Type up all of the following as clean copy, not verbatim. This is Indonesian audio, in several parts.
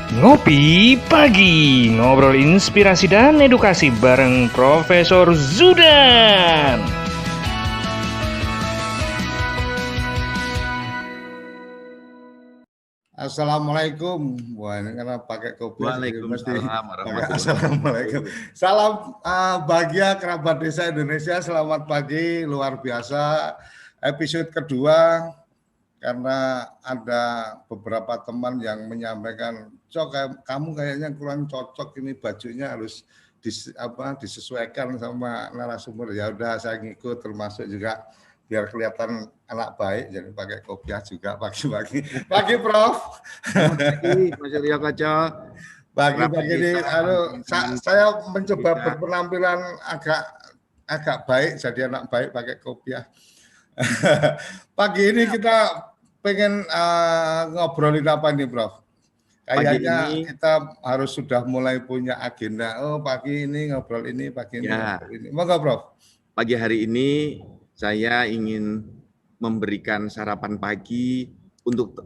Ngopi Pagi, ngobrol inspirasi dan edukasi bareng Profesor Zudan. Assalamualaikum. Wah, ini karena pakai kopiah jadi mesti Waalaikumsalam pakai warahmatullahi assalamualaikum. wabarakatuh. Salam bahagia kerabat desa Indonesia. Selamat pagi, luar biasa. Episode kedua karena ada beberapa teman yang menyampaikan, "Cok, kamu kayaknya kurang cocok, ini bajunya harus disesuaikan sama narasumber." Ya udah, saya ngikut, termasuk juga biar kelihatan anak baik, jadi pakai kopiah juga pagi-pagi. Pagi, Prof. Selamat pagi, Mas Suryo Koco. Pagi-pagi ini, saya mencoba berpenampilan agak baik, jadi anak baik pakai kopiah. Pagi ini kita pengen ngobrolin apa nih, Prof? Kayaknya kita harus sudah mulai punya agenda. Oh, pagi ini ngobrol ini, pagi ini ngobrol ini. Monggo, Prof. Pagi hari ini saya ingin memberikan sarapan pagi untuk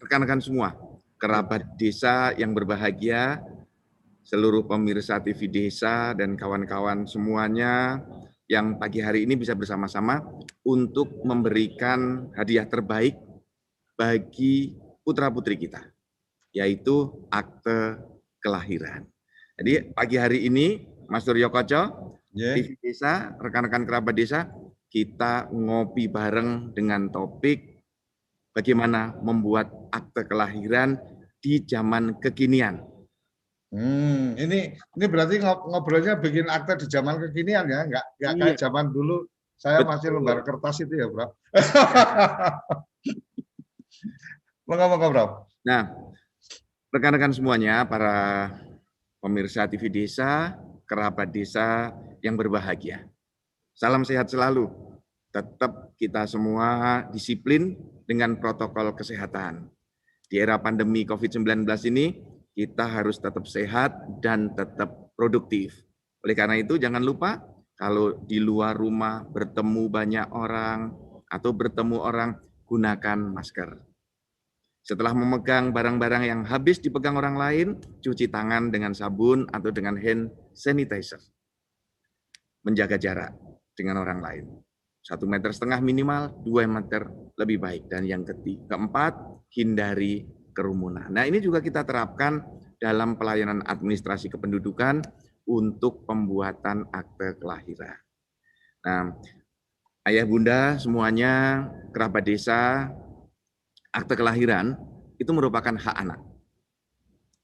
rekan-rekan semua, kerabat desa yang berbahagia, seluruh pemirsa TV Desa dan kawan-kawan semuanya yang pagi hari ini bisa bersama-sama untuk memberikan hadiah terbaik bagi putra-putri kita, yaitu akte kelahiran. Jadi pagi hari ini, Mas Suryo Koco, TV Desa, rekan-rekan kerabat desa, kita ngopi bareng dengan topik bagaimana membuat akte kelahiran di zaman kekinian. Ini berarti ngobrolnya bikin akte di zaman kekinian ya, nggak kayak zaman dulu. Saya masih lembar kertas itu ya, Bro. Monggo, Bro. Nah, rekan-rekan semuanya, para pemirsa TV Desa, kerabat desa yang berbahagia. Salam sehat selalu. Tetap kita semua disiplin dengan protokol kesehatan. Di era pandemi COVID-19 ini, kita harus tetap sehat dan tetap produktif. Oleh karena itu, jangan lupa kalau di luar rumah bertemu banyak orang atau bertemu orang, gunakan masker. Setelah memegang barang-barang yang habis dipegang orang lain, cuci tangan dengan sabun atau dengan hand sanitizer. Menjaga jarak dengan orang lain. 1,5 meter minimal, 2 meter lebih baik. Dan yang keempat, hindari kerumunan. Nah, ini juga kita terapkan dalam pelayanan administrasi kependudukan untuk pembuatan akte kelahiran. Nah, ayah bunda semuanya, kerabat desa, akte kelahiran itu merupakan hak anak.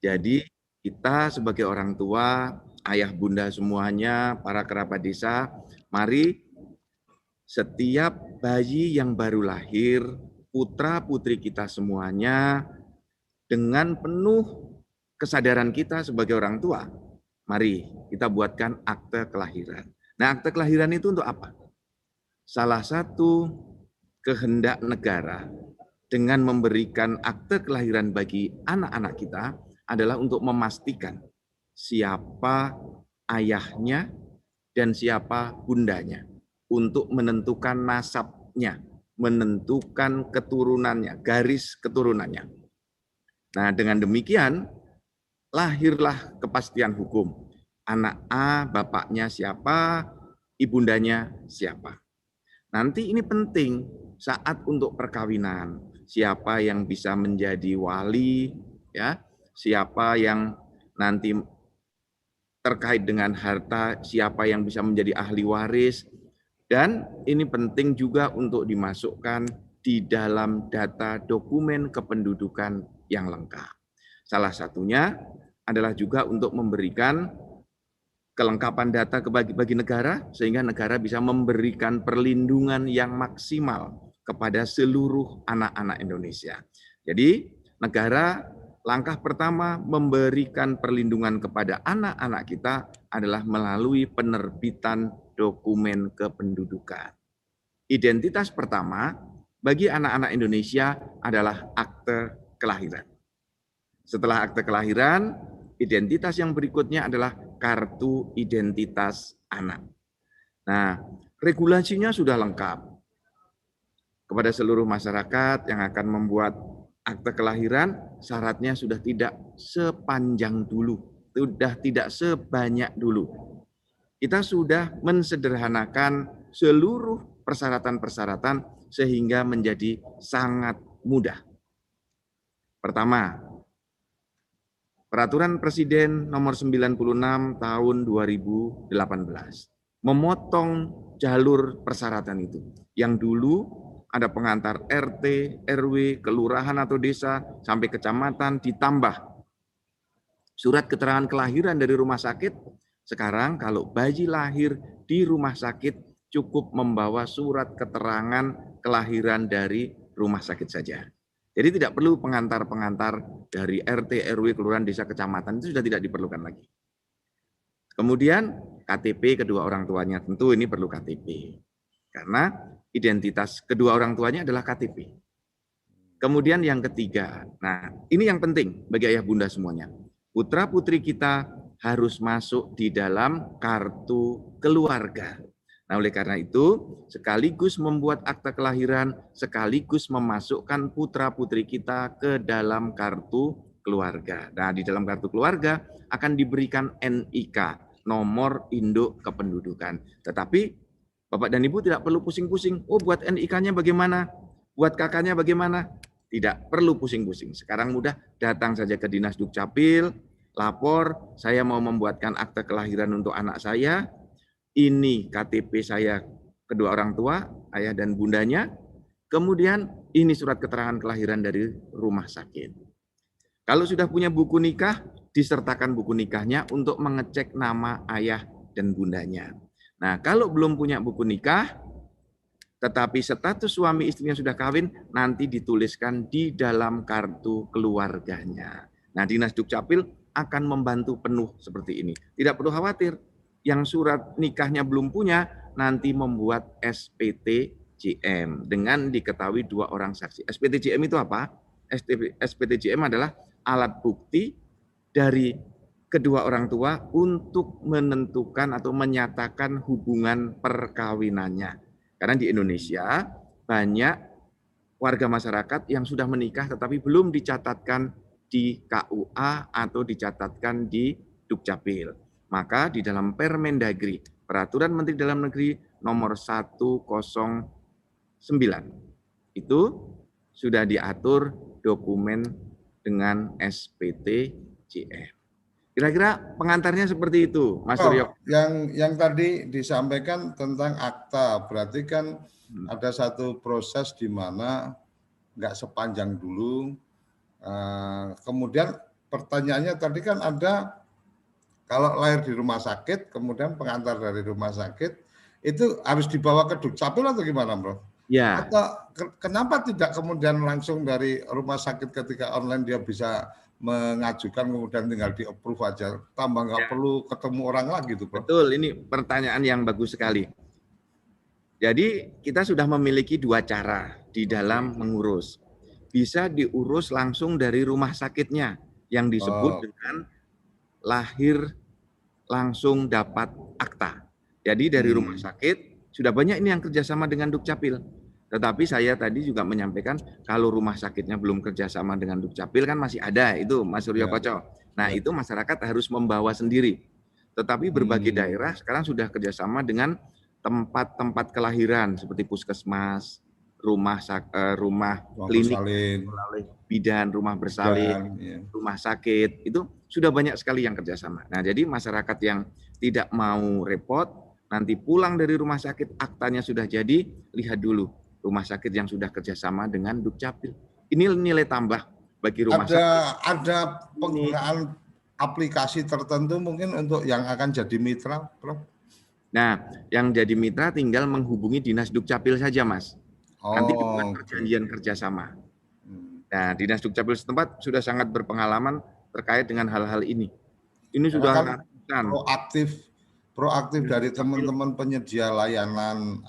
Jadi kita sebagai orang tua, ayah bunda semuanya, para kerabat desa, mari setiap bayi yang baru lahir, putra putri kita semuanya, dengan penuh kesadaran kita sebagai orang tua, mari kita buatkan akte kelahiran. Nah, akte kelahiran itu untuk apa? Salah satu kehendak negara dengan memberikan akte kelahiran bagi anak-anak kita adalah untuk memastikan siapa ayahnya dan siapa bundanya, untuk menentukan nasabnya, menentukan keturunannya, garis keturunannya. Nah, dengan demikian, lahirlah kepastian hukum. Anak A, bapaknya siapa, ibundanya siapa. Nanti ini penting saat untuk perkawinan. Siapa yang bisa menjadi wali, ya, siapa yang nanti terkait dengan harta, siapa yang bisa menjadi ahli waris. Dan ini penting juga untuk dimasukkan di dalam data dokumen kependudukan yang lengkap. Salah satunya adalah juga untuk memberikan kelengkapan data bagi negara, sehingga negara bisa memberikan perlindungan yang maksimal kepada seluruh anak-anak Indonesia. Jadi negara langkah pertama memberikan perlindungan kepada anak-anak kita adalah melalui penerbitan dokumen kependudukan. Identitas pertama bagi anak-anak Indonesia adalah akte kelahiran. Setelah akte kelahiran, identitas yang berikutnya adalah kartu identitas anak. Nah, regulasinya sudah lengkap. Kepada seluruh masyarakat yang akan membuat akte kelahiran syaratnya sudah tidak sepanjang dulu, sudah tidak sebanyak dulu. Kita sudah mensederhanakan seluruh persyaratan-persyaratan sehingga menjadi sangat mudah. Pertama, Peraturan Presiden Nomor 96 Tahun 2018 memotong jalur persyaratan itu. Yang dulu ada pengantar RT, RW, kelurahan atau desa sampai kecamatan ditambah surat keterangan kelahiran dari rumah sakit. Sekarang kalau bayi lahir di rumah sakit cukup membawa surat keterangan kelahiran dari rumah sakit saja. Jadi tidak perlu pengantar-pengantar dari RT, RW, kelurahan, desa, kecamatan, itu sudah tidak diperlukan lagi. Kemudian KTP kedua orang tuanya, tentu ini perlu KTP. Karena identitas kedua orang tuanya adalah KTP. Kemudian yang ketiga, nah ini yang penting bagi ayah bunda semuanya. Putra-putri kita harus masuk di dalam kartu keluarga. Nah, oleh karena itu, sekaligus membuat akta kelahiran, sekaligus memasukkan putra-putri kita ke dalam kartu keluarga. Nah, di dalam kartu keluarga akan diberikan NIK, nomor induk kependudukan. Tetapi Bapak dan Ibu tidak perlu pusing-pusing, oh buat NIK-nya bagaimana? Buat kakaknya bagaimana? Tidak perlu pusing-pusing. Sekarang mudah, datang saja ke Dinas Dukcapil, lapor, saya mau membuatkan akte kelahiran untuk anak saya, ini KTP saya kedua orang tua, ayah dan bundanya, kemudian ini surat keterangan kelahiran dari rumah sakit. Kalau sudah punya buku nikah, disertakan buku nikahnya untuk mengecek nama ayah dan bundanya. Nah, kalau belum punya buku nikah, tetapi status suami istrinya sudah kawin, nanti dituliskan di dalam kartu keluarganya. Nah, Dinas Dukcapil akan membantu penuh seperti ini. Tidak perlu khawatir, yang surat nikahnya belum punya, nanti membuat SPTJM dengan diketahui 2 orang saksi. SPTJM itu apa? SPTJM adalah alat bukti dari kedua orang tua untuk menentukan atau menyatakan hubungan perkawinannya. Karena di Indonesia banyak warga masyarakat yang sudah menikah tetapi belum dicatatkan di KUA atau dicatatkan di Dukcapil. Maka di dalam Permendagri, Peraturan Menteri Dalam Negeri nomor 109, itu sudah diatur dokumen dengan SPTJM. Kira-kira pengantarnya seperti itu, Mas Suryo. Yang tadi disampaikan tentang akta, berarti kan ada satu proses di mana nggak sepanjang dulu. Kemudian pertanyaannya tadi kan ada, kalau lahir di rumah sakit, kemudian pengantar dari rumah sakit, itu harus dibawa ke Dukcapil atau gimana, Bro? Ya. Atau kenapa tidak kemudian langsung dari rumah sakit ketika online dia bisa mengajukan kemudian tinggal di approve aja, tambah nggak perlu ketemu orang lagi tuh, Bro. Betul, ini pertanyaan yang bagus sekali. Jadi kita sudah memiliki 2 cara di dalam mengurus. Bisa diurus langsung dari rumah sakitnya yang disebut dengan lahir langsung dapat akta. Jadi dari rumah sakit sudah banyak ini yang kerjasama dengan Dukcapil. Tetapi saya tadi juga menyampaikan kalau rumah sakitnya belum kerjasama dengan Dukcapil kan masih ada itu, Mas Suryo Koco. Nah itu masyarakat harus membawa sendiri. Tetapi berbagai daerah sekarang sudah kerjasama dengan tempat-tempat kelahiran seperti puskesmas, rumah klinik, bidan, rumah bersalin, rumah sakit, itu sudah banyak sekali yang kerjasama. Nah jadi masyarakat yang tidak mau repot, nanti pulang dari rumah sakit, aktanya sudah jadi, lihat dulu rumah sakit yang sudah kerjasama dengan Dukcapil. Ini nilai tambah bagi rumah sakit. Ada penggunaan aplikasi tertentu mungkin untuk yang akan jadi mitra, Prof? Nah, yang jadi mitra tinggal menghubungi Dinas Dukcapil saja, Mas. Nanti dibuat perjanjian kerjasama. Nah, Dinas Dukcapil setempat sudah sangat berpengalaman terkait dengan hal-hal ini. Ini sudah kan proaktif dari teman-teman penyedia layanan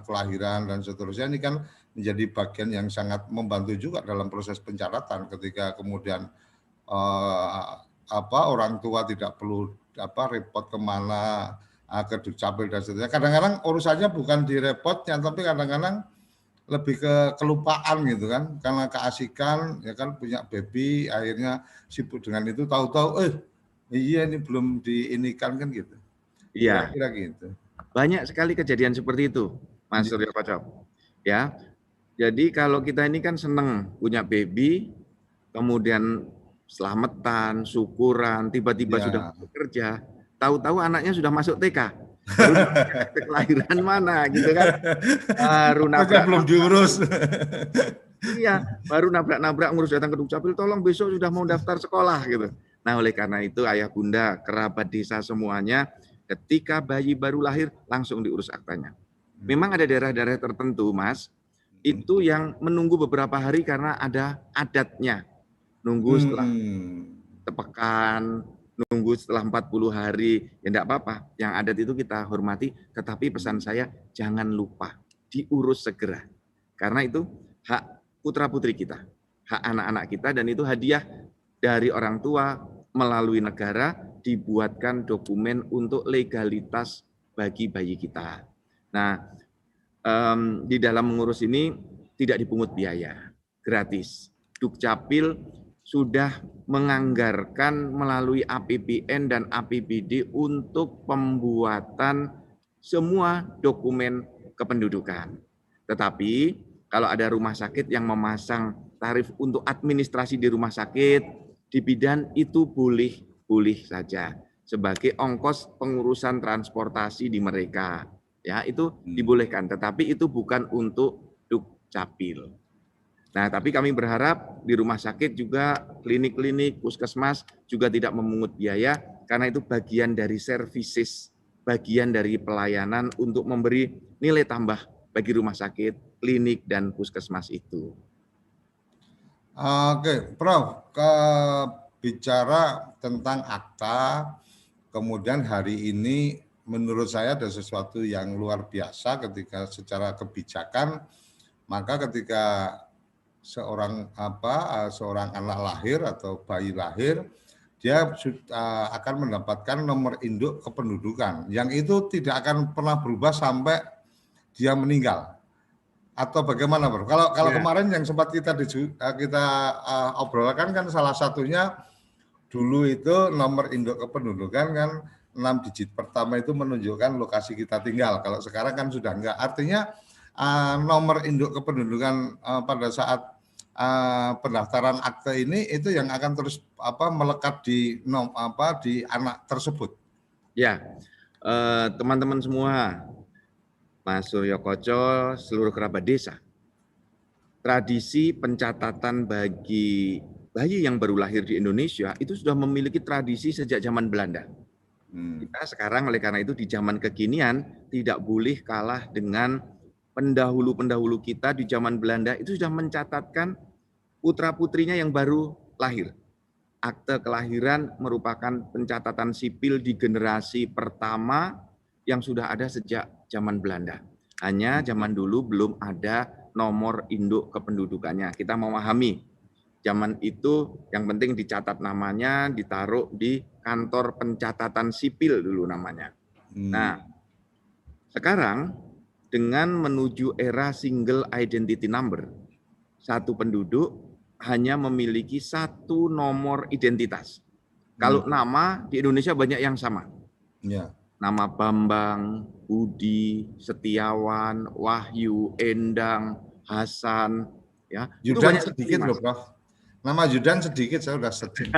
kelahiran dan seterusnya, ini kan menjadi bagian yang sangat membantu juga dalam proses pencatatan ketika kemudian orang tua tidak perlu repot kemana ke Dukcapil dan seterusnya. Kadang-kadang urusannya bukan di repotnya, tapi kadang-kadang lebih ke kelupaan gitu kan, karena keasikan ya kan punya baby, akhirnya sibuk dengan itu, tahu-tahu iya ini belum diinikan kan gitu. Iya, Kira-kira gitu. banyak sekali kejadian seperti itu, Mas Iya. Surya Koco. Ya, jadi kalau kita ini kan seneng punya baby, kemudian selamatan, syukuran, tiba-tiba sudah Ya. bekerja, tahu-tahu anaknya sudah masuk TK, baru akte kelahiran mana gitu kan, baru Aja belum nabrak-nabrak, diurus. iya, baru nabrak-nabrak ngurus datang ke Dukcapil, tolong besok sudah mau daftar sekolah gitu. Nah, oleh karena itu ayah bunda, kerabat desa semuanya, ketika bayi baru lahir langsung diurus aktanya. Memang ada daerah-daerah tertentu, Mas, itu yang menunggu beberapa hari karena ada adatnya. Nunggu setelah Hmm. sepekan, nunggu setelah 40 hari, ya enggak apa-apa. Yang adat itu kita hormati, tetapi pesan saya jangan lupa diurus segera. Karena itu hak putra-putri kita, hak anak-anak kita, dan itu hadiah dari orang tua melalui negara dibuatkan dokumen untuk legalitas bagi bayi kita. Nah, di dalam mengurus ini tidak dipungut biaya, gratis. Dukcapil sudah menganggarkan melalui APBN dan APBD untuk pembuatan semua dokumen kependudukan. Tetapi kalau ada rumah sakit yang memasang tarif untuk administrasi di rumah sakit, di bidan itu boleh saja sebagai ongkos pengurusan transportasi di mereka. Ya, itu dibolehkan, tetapi itu bukan untuk Dukcapil. Nah, tapi kami berharap di rumah sakit juga, klinik-klinik, puskesmas juga tidak memungut biaya, karena itu bagian dari services, bagian dari pelayanan untuk memberi nilai tambah bagi rumah sakit, klinik, dan puskesmas itu. Oke, Prof, bicara tentang akta, kemudian hari ini menurut saya ada sesuatu yang luar biasa ketika secara kebijakan, maka ketika seorang anak lahir atau bayi lahir, dia akan mendapatkan nomor induk kependudukan yang itu tidak akan pernah berubah sampai dia meninggal. Atau bagaimana, Bro? Kalau kemarin yang sempat kita obrolkan kan salah satunya dulu itu nomor induk kependudukan kan 6 digit pertama itu menunjukkan lokasi kita tinggal. Kalau sekarang kan sudah enggak. Artinya nomor induk kependudukan pada saat pendaftaran akte ini itu yang akan terus melekat di di anak tersebut. Ya, teman-teman semua, Mas Surya Koco, seluruh kerabat desa, tradisi pencatatan bagi bayi yang baru lahir di Indonesia itu sudah memiliki tradisi sejak zaman Belanda. Kita sekarang oleh karena itu di zaman kekinian tidak boleh kalah dengan pendahulu-pendahulu kita di zaman Belanda, itu sudah mencatatkan putra-putrinya yang baru lahir. Akte kelahiran merupakan pencatatan sipil di generasi pertama yang sudah ada sejak zaman Belanda. Hanya zaman dulu belum ada nomor induk kependudukannya. Kita memahami zaman itu yang penting dicatat namanya, ditaruh di kantor pencatatan sipil dulu namanya. Nah, sekarang dengan menuju era single identity number, satu penduduk hanya memiliki satu nomor identitas. Kalau nama di Indonesia banyak yang sama. Ya. Nama Bambang, Budi, Setiawan, Wahyu, Endang, Hasan, ya. Yudan sedikit loh, Prof. Nama Yudan sedikit, saya udah sedih.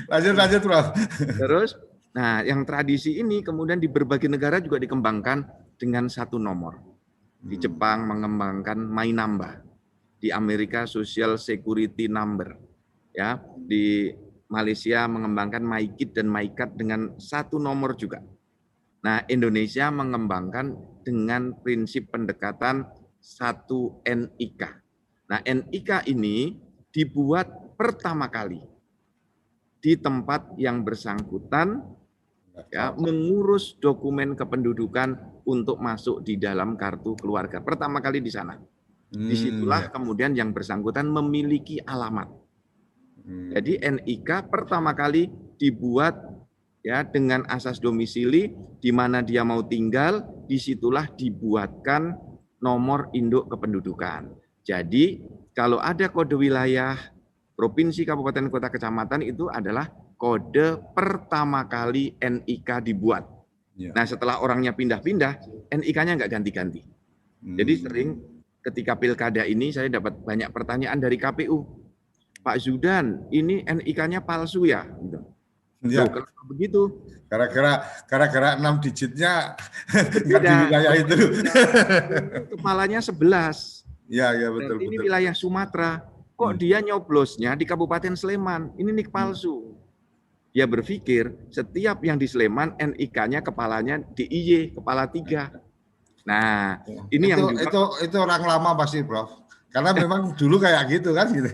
lanjut, Prof. Terus, nah yang tradisi ini kemudian di berbagai negara juga dikembangkan dengan satu nomor. Di Jepang mengembangkan My Number, di Amerika Social Security Number, ya, di Malaysia mengembangkan MyKid dan MyCard dengan satu nomor juga. Nah, Indonesia mengembangkan dengan prinsip pendekatan satu NIK. Nah, NIK ini dibuat pertama kali di tempat yang bersangkutan, ya, mengurus dokumen kependudukan untuk masuk di dalam kartu keluarga. Pertama kali di sana. Disitulah kemudian yang bersangkutan memiliki alamat. Jadi NIK pertama kali dibuat ya dengan asas domisili di mana dia mau tinggal, disitulah dibuatkan nomor induk kependudukan. Jadi kalau ada kode wilayah provinsi, kabupaten, kota, kecamatan itu adalah kode pertama kali NIK dibuat. Ya. Nah setelah orangnya pindah-pindah, NIK-nya nggak ganti-ganti. Jadi sering ketika pilkada ini saya dapat banyak pertanyaan dari KPU. Pak Zudan, ini NIK-nya palsu ya? Gitu. Ya. Loh, kenapa begitu? Gara-gara 6 digitnya nggak di wilayah itu. Kepalanya 11. Ya, betul. Ini wilayah Sumatera. Kok dia nyoblosnya di Kabupaten Sleman? Ini nik palsu. Dia berpikir setiap yang di Sleman NIK-nya kepalanya DIY, kepala 3. Nah, ini yang juga... itu orang lama pasti, Prof. Karena memang dulu kayak gitu kan gitu.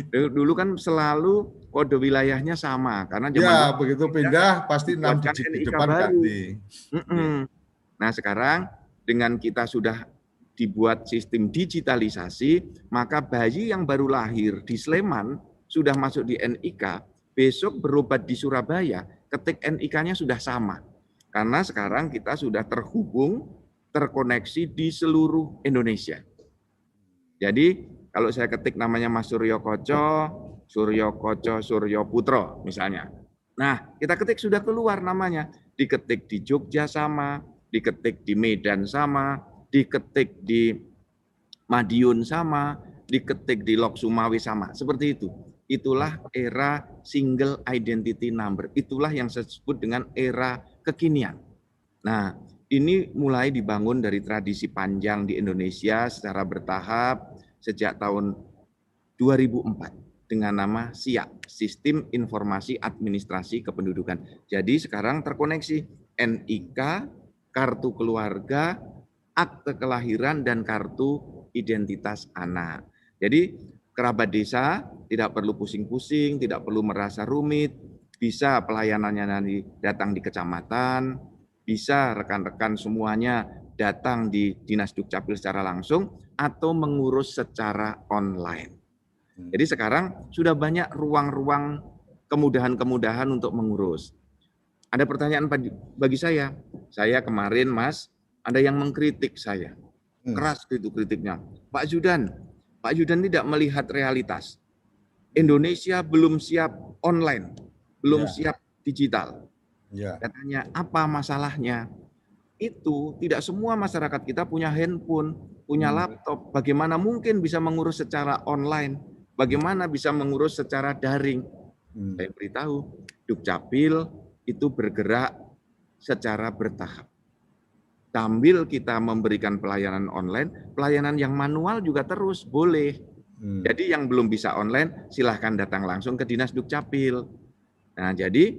Dulu kan selalu kode wilayahnya sama karena zaman begitu pindah pasti 6 digit di depan ganti. Nah, sekarang dengan kita sudah dibuat sistem digitalisasi, maka bayi yang baru lahir di Sleman sudah masuk di NIK, besok berobat di Surabaya, ketik NIK-nya sudah sama. Karena sekarang kita sudah terhubung, terkoneksi di seluruh Indonesia. Jadi kalau saya ketik namanya Mas Suryo Koco Suryo Putro misalnya. Nah, kita ketik sudah keluar namanya. Diketik di Jogja sama, diketik di Medan sama, diketik di Madiun sama, diketik di Lok Sumawi sama. Seperti itu. Itulah era single identity number. Itulah yang saya sebut dengan era kekinian. Nah, ini mulai dibangun dari tradisi panjang di Indonesia secara bertahap sejak tahun 2004 dengan nama SIAK, Sistem Informasi Administrasi Kependudukan. Jadi sekarang terkoneksi NIK, kartu keluarga, akte kelahiran, dan kartu identitas anak. Jadi kerabat desa tidak perlu pusing-pusing, tidak perlu merasa rumit, bisa pelayanannya nanti datang di kecamatan, bisa rekan-rekan semuanya datang di Dinas Dukcapil secara langsung atau mengurus secara online. Jadi sekarang sudah banyak ruang-ruang kemudahan-kemudahan untuk mengurus. Ada pertanyaan bagi saya. Saya kemarin, Mas, ada yang mengkritik saya. Keras itu kritiknya. Pak Zudan tidak melihat realitas. Indonesia belum siap online, belum siap digital. Katanya, apa masalahnya? Itu tidak semua masyarakat kita punya handphone, punya laptop. Bagaimana mungkin bisa mengurus secara online? Bagaimana bisa mengurus secara daring? Saya beritahu, Dukcapil itu bergerak secara bertahap. Sambil kita memberikan pelayanan online, pelayanan yang manual juga terus boleh. Jadi yang belum bisa online, silahkan datang langsung ke Dinas Dukcapil. Nah, jadi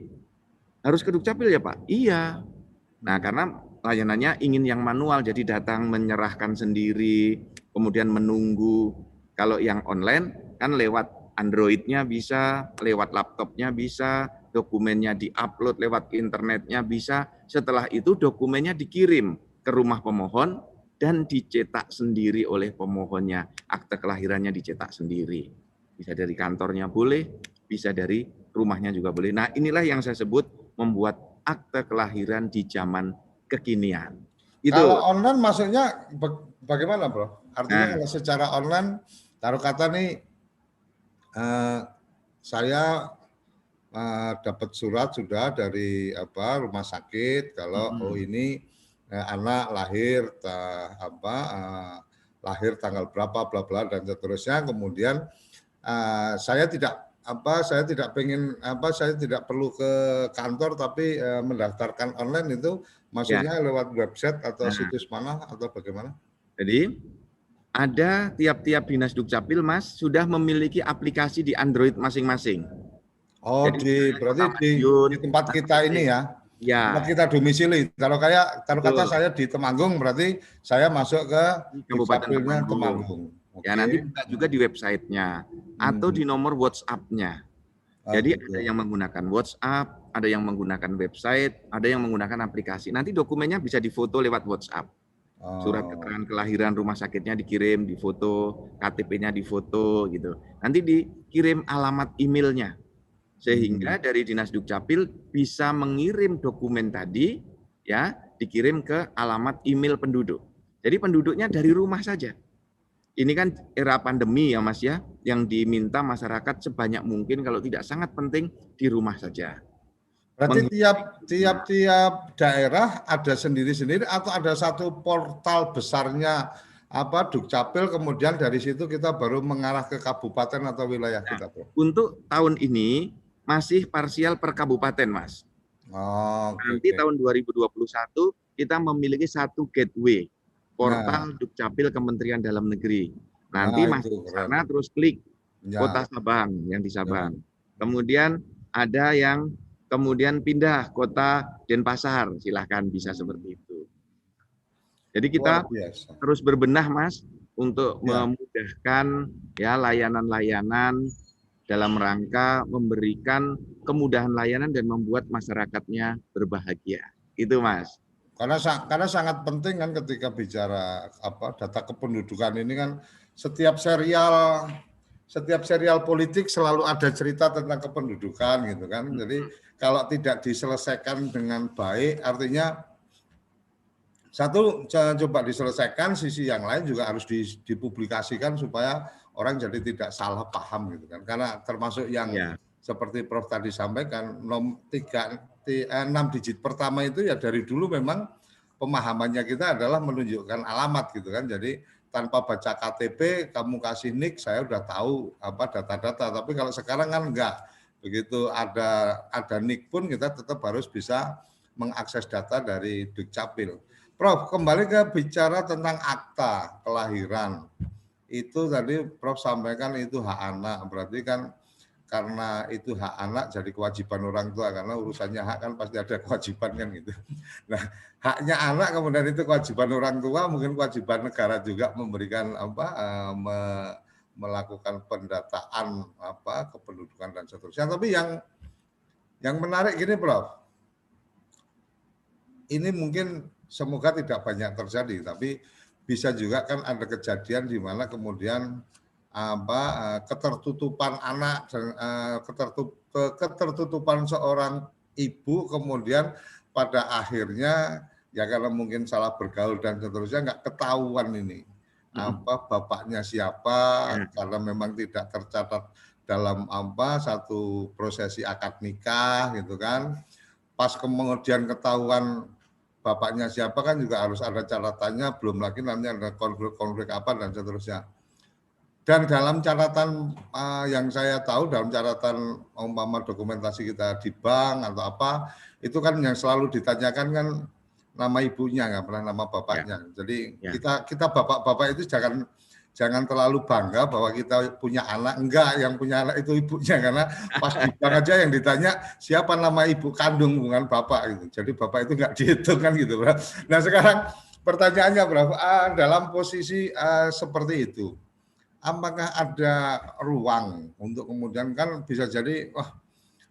harus ke Dukcapil ya Pak? Iya. Nah, karena layanannya ingin yang manual, jadi datang menyerahkan sendiri, kemudian menunggu. Kalau yang online, kan lewat Android-nya bisa, lewat laptopnya bisa, dokumennya di-upload lewat internetnya bisa. Setelah itu dokumennya dikirim ke rumah pemohon dan dicetak sendiri oleh pemohonnya. Akte kelahirannya dicetak sendiri. Bisa dari kantornya boleh, bisa dari rumahnya juga boleh. Nah, inilah yang saya sebut membuat akte kelahiran di zaman kekinian. Itu. Kalau online maksudnya bagaimana, Bro? Artinya kalau secara online, taruh kata nih, saya dapat surat sudah dari rumah sakit kalau ini anak lahir lahir tanggal berapa bla bla dan seterusnya. Kemudian saya tidak perlu ke kantor tapi mendaftarkan online itu maksudnya lewat website atau situs mana atau bagaimana? Jadi ada tiap-tiap Dinas Dukcapil, Mas, sudah memiliki aplikasi di Android masing-masing. Oh, berarti di tempat kita ini ya? Ya. Tempat kita domisili. Kalau kata saya di Temanggung, berarti saya masuk ke Kabupaten Temanggung. Okay. Ya, nanti buka juga di websitenya atau di nomor WhatsApp-nya. Jadi ada yang menggunakan WhatsApp, ada yang menggunakan website, ada yang menggunakan aplikasi. Nanti dokumennya bisa difoto lewat WhatsApp. Surat keterangan kelahiran rumah sakitnya dikirim, difoto, KTP-nya difoto gitu. Nanti dikirim alamat emailnya. Sehingga dari Dinas Dukcapil bisa mengirim dokumen tadi ya dikirim ke alamat email penduduk. Jadi penduduknya dari rumah saja. Ini kan era pandemi ya Mas ya, yang diminta masyarakat sebanyak mungkin kalau tidak sangat penting di rumah saja. Berarti tiap daerah ada sendiri-sendiri atau ada satu portal besarnya apa Dukcapil, kemudian dari situ kita baru mengarah ke kabupaten atau wilayah kita, Bro? Untuk tahun ini masih parsial per kabupaten, Mas. Oh, Nanti tahun 2021 kita memiliki satu gateway portal Dukcapil Kementerian Dalam Negeri. Nanti masuk ke sana terus klik Kota Sabang yang di Sabang. Kemudian ada yang kemudian pindah Kota Denpasar, silahkan bisa seperti itu. Jadi kita terus berbenah Mas untuk memudahkan ya layanan-layanan dalam rangka memberikan kemudahan layanan dan membuat masyarakatnya berbahagia. Itu Mas. Karena sangat penting kan ketika bicara apa data kependudukan ini kan setiap serial politik selalu ada cerita tentang kependudukan gitu kan. Jadi kalau tidak diselesaikan dengan baik artinya satu coba diselesaikan, sisi yang lain juga harus dipublikasikan supaya orang jadi tidak salah paham gitu kan. Karena termasuk yang seperti Prof tadi sampaikan 6 digit pertama itu ya dari dulu memang pemahamannya kita adalah menunjukkan alamat gitu kan. Jadi tanpa baca KTP kamu kasih NIK saya udah tahu apa data-data. Tapi kalau sekarang kan enggak. Begitu ada NIK pun kita tetap harus bisa mengakses data dari Dukcapil. Prof, kembali ke bicara tentang akta kelahiran. Itu tadi Prof sampaikan itu hak anak, berarti kan karena itu hak anak jadi kewajiban orang tua, karena urusannya hak kan pasti ada kewajiban kan gitu. Nah, haknya anak kemudian itu kewajiban orang tua, mungkin kewajiban negara juga memberikan apa melakukan pendataan apa kependudukan dan seterusnya. Tapi yang menarik gini Prof. Ini mungkin semoga tidak banyak terjadi, tapi bisa juga kan ada kejadian di mana kemudian ketertutupan anak dan ketertutupan seorang ibu kemudian pada akhirnya ya karena mungkin salah bergaul dan seterusnya nggak ketahuan ini bapaknya siapa karena memang tidak tercatat dalam satu prosesi akad nikah gitu kan. Pas kemudian ketahuan bapaknya siapa kan juga harus ada catatannya, belum lagi nanti ada konflik apa dan seterusnya. Dan dalam catatan yang saya tahu, dalam catatan umpama dokumentasi kita di bank atau apa, itu kan yang selalu ditanyakan kan nama ibunya, nggak pernah nama bapaknya. Jadi kita bapak-bapak itu jangan terlalu bangga bahwa kita punya anak. Enggak, yang punya anak itu ibunya, karena pas di bank aja yang ditanya siapa nama ibu kandung bukan bapak gitu. Jadi bapak itu enggak dihitung kan gitu, Bro. Nah, sekarang pertanyaannya, Bro, dalam posisi seperti itu, apakah ada ruang untuk kemudian kan bisa jadi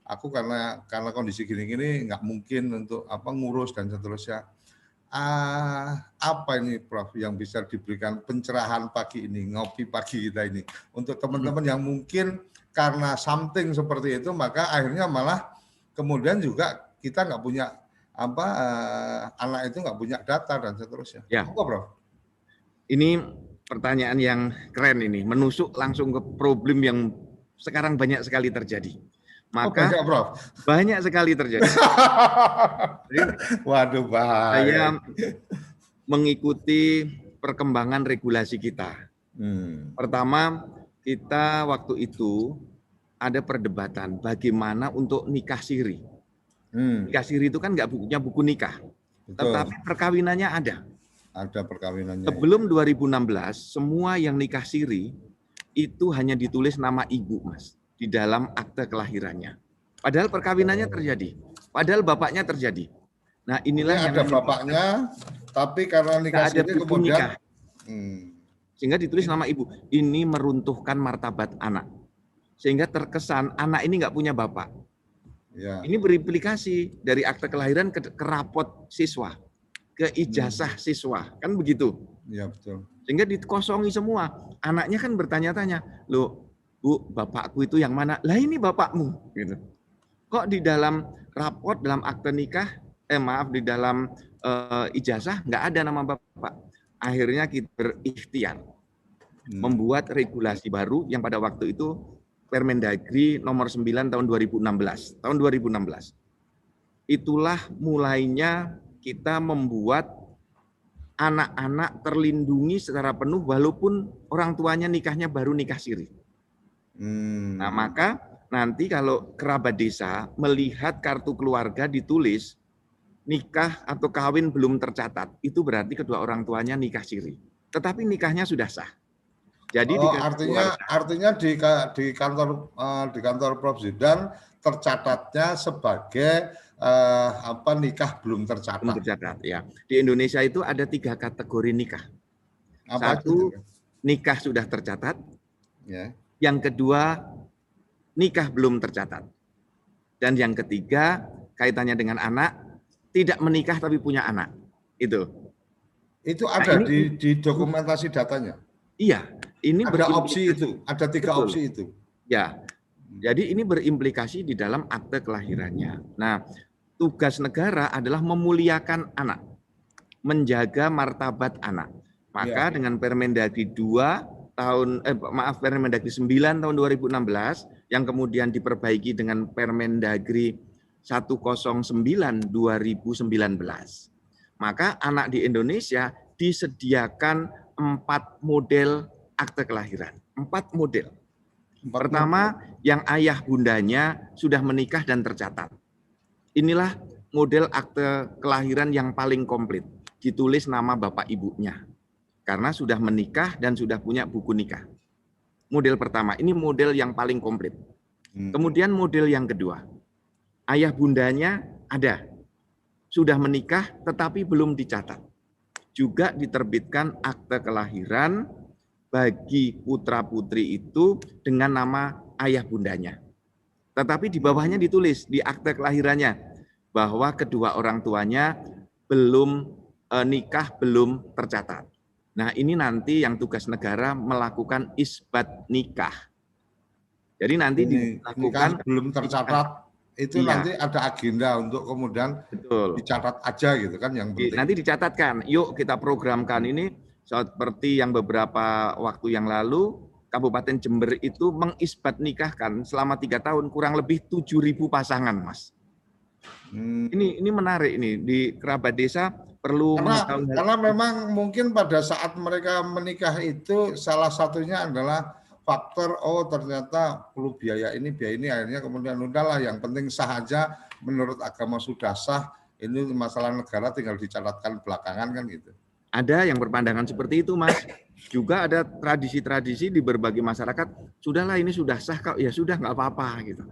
aku karena kondisi gini-gini enggak mungkin untuk ngurus dan seterusnya. Apa ini Prof yang bisa diberikan pencerahan pagi ini, ngopi pagi kita ini untuk teman-teman yang mungkin karena something seperti itu maka akhirnya malah kemudian juga kita nggak punya anak itu nggak punya data dan seterusnya. Ya. Apa, Prof? Ini pertanyaan yang keren ini, menusuk langsung ke problem yang sekarang banyak sekali terjadi. Maka banyak, Prof. Banyak sekali terjadi. Waduh, bahaya. Saya mengikuti perkembangan regulasi kita. Pertama, kita waktu itu ada perdebatan bagaimana untuk nikah siri. Nikah siri itu kan nggak punya buku nikah. Betul. Tetapi perkawinannya ada. Ada perkawinannya. Sebelum 2016, semua yang nikah siri itu hanya ditulis nama ibu, Mas, di dalam akte kelahirannya. Padahal perkawinannya terjadi. Padahal bapaknya terjadi. Nah, inilah yang ada bapaknya, tapi karena nikah siri kemudian sehingga ditulis nama ibu. Ini meruntuhkan martabat anak. Sehingga terkesan anak ini nggak punya bapak. Ya. Ini berimplikasi dari akte kelahiran ke rapot siswa, ke ijazah siswa, kan begitu? Iya, betul. Sehingga dikosongi semua. Anaknya kan bertanya-tanya, loh, Bu, bapakku itu yang mana? Lah ini bapakmu, gitu. Kok di dalam rapot, dalam akte nikah, di dalam ijazah nggak ada nama bapak. Akhirnya kita berikhtiar membuat regulasi baru yang pada waktu itu Permendagri nomor 9 tahun 2016. Tahun 2016. Itulah mulainya kita membuat anak-anak terlindungi secara penuh walaupun orang tuanya nikahnya baru nikah siri. Nah, maka nanti kalau kerabat desa melihat kartu keluarga ditulis nikah atau kawin belum tercatat, itu berarti kedua orang tuanya nikah siri. Tetapi nikahnya sudah sah. Jadi artinya di kantor Prof Zudan tercatatnya sebagai nikah belum tercatat. Belum tercatat ya. Di Indonesia itu ada 3 kategori nikah. Satu, nikah sudah tercatat. Ya. Yang kedua, nikah belum tercatat. Dan yang ketiga, kaitannya dengan anak, tidak menikah tapi punya anak. Itu ada di dokumentasi datanya. Iya, ini ada opsi itu, ada 3 opsi itu. Ya, jadi ini berimplikasi di dalam akte kelahirannya. Nah, tugas negara adalah memuliakan anak, menjaga martabat anak. Maka dengan Permendagri 9 tahun 2016 yang kemudian diperbaiki dengan Permendagri 109 2019. Maka anak di Indonesia disediakan 4 model akte kelahiran. 4 model. Pertama, yang ayah bundanya sudah menikah dan tercatat. Inilah model akte kelahiran yang paling komplit. Ditulis nama bapak ibunya. Karena sudah menikah dan sudah punya buku nikah. Model pertama, ini model yang paling komplit. Kemudian model yang kedua. Ayah bundanya ada. Sudah menikah tetapi belum dicatat. Juga diterbitkan akte kelahiran bagi putra-putri itu dengan nama ayah bundanya. Tetapi di bawahnya ditulis di akte kelahirannya bahwa kedua orang tuanya belum nikah, belum tercatat. Nah, ini nanti yang tugas negara melakukan isbat nikah. Jadi nanti dilakukan belum tercatat. Itu nanti ada agenda untuk kemudian dicatat aja gitu kan yang penting. Nanti dicatatkan, yuk kita programkan ini seperti yang beberapa waktu yang lalu Kabupaten Jember itu mengisbat nikahkan selama 3 tahun kurang lebih 7.000 pasangan, Mas. Ini menarik ini di kerabat desa perlu karena memang mungkin pada saat mereka menikah itu salah satunya adalah faktor ternyata perlu biaya ini akhirnya kemudian udahlah yang penting sah aja menurut agama sudah sah, ini masalah negara tinggal dicatatkan belakangan kan gitu. Ada yang berpandangan seperti itu, Mas. Juga ada tradisi-tradisi di berbagai masyarakat, sudahlah ini sudah sah kok, ya sudah nggak apa-apa gitu.